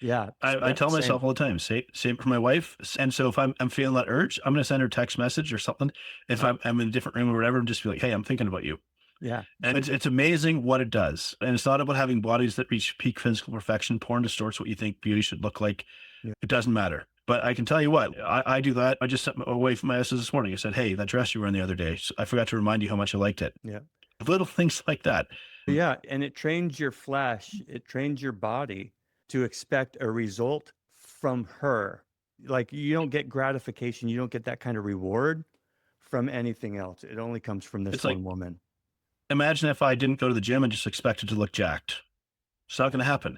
Yeah, I tell same. myself all the time, save it for my wife. And so if I'm feeling that urge, I'm going to send her a text message or something. If I'm in a different room or whatever, and just be like, hey, I'm thinking about you. Yeah. And it's amazing what it does. And it's not about having bodies that reach peak physical perfection. Porn distorts what you think beauty should look like. Yeah. It doesn't matter. But I can tell you what, I do that. I just sent away from my essence this morning. I said, hey, that dress you were in the other day, so I forgot to remind you how much I liked it. Yeah. Little things like that. Yeah. And it trains your flesh, it trains your body to expect a result from her. Like, you don't get gratification, you don't get that kind of reward from anything else. It only comes from this one woman. Imagine if I didn't go to the gym and just expected to look jacked. It's not going to happen.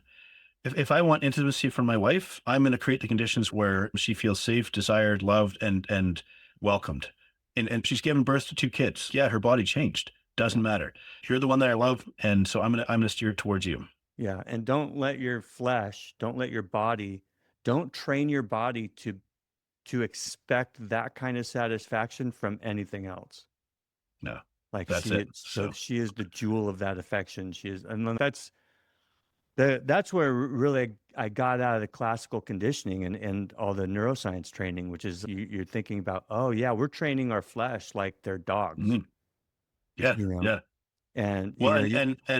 If I want intimacy from my wife, I'm going to create the conditions where she feels safe, desired, loved, and welcomed. And she's given birth to 2 kids. Yeah, her body changed. Doesn't matter. You're the one that I love, and so I'm gonna steer towards you. Yeah, and don't let your flesh, don't let your body, don't train your body to expect that kind of satisfaction from anything else. No, like that's she it. so she is the jewel of that affection. She is, and then that's where really I got out of the classical conditioning and all the neuroscience training, which is you're thinking about, oh yeah, we're training our flesh like they're dogs. Mm-hmm. Yeah, yeah. And well, and I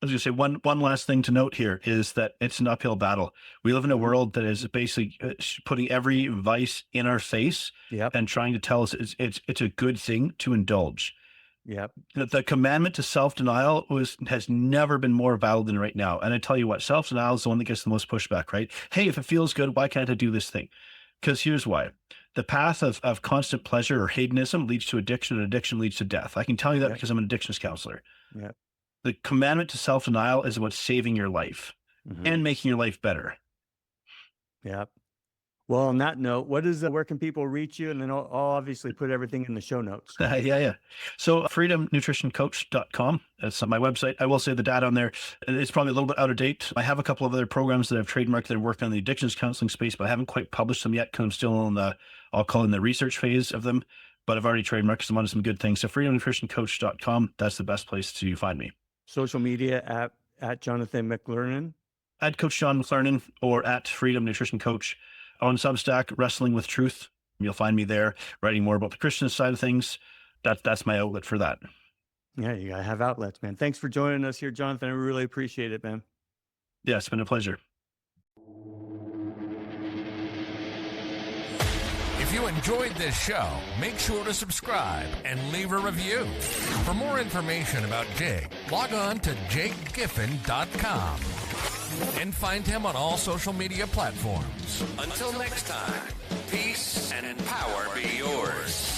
was going to say one last thing to note here is that it's an uphill battle. We live in a world that is basically putting every vice in our face and trying to tell us it's a good thing to indulge. Yep. The commandment to self-denial has never been more valid than right now. And I tell you what, self-denial is the one that gets the most pushback, right? Hey, if it feels good, why can't I do this thing? Because here's why. The path of constant pleasure or hedonism leads to addiction, and addiction leads to death. I can tell you that because I'm an addictions counselor. Yeah. The commandment to self-denial is about saving your life and making your life better. Yep. Well, on that note, where can people reach you? And then I'll obviously put everything in the show notes. Yeah. So freedomnutritioncoach.com. That's my website. I will say the data on there, it's probably a little bit out of date. I have a couple of other programs that I've trademarked that are working on the addictions counseling space, but I haven't quite published them yet because I'm still in I'll call it the research phase of them, but I've already trademarked some on some good things. So freedomnutritioncoach.com, that's the best place to find me. Social media at Johnathan McLernon. At Coach John McLernon or at Freedom Nutrition Coach. On Substack, Wrestling with Truth. You'll find me there writing more about the Christian side of things. That's my outlet for that. Yeah, you gotta have outlets, man. Thanks for joining us here, Jonathan. I really appreciate it, man. Yeah, it's been a pleasure. If you enjoyed this show, make sure to subscribe and leave a review. For more information about Jake, log on to jakegiffin.com and find him on all social media platforms. Until next time, peace and power be yours.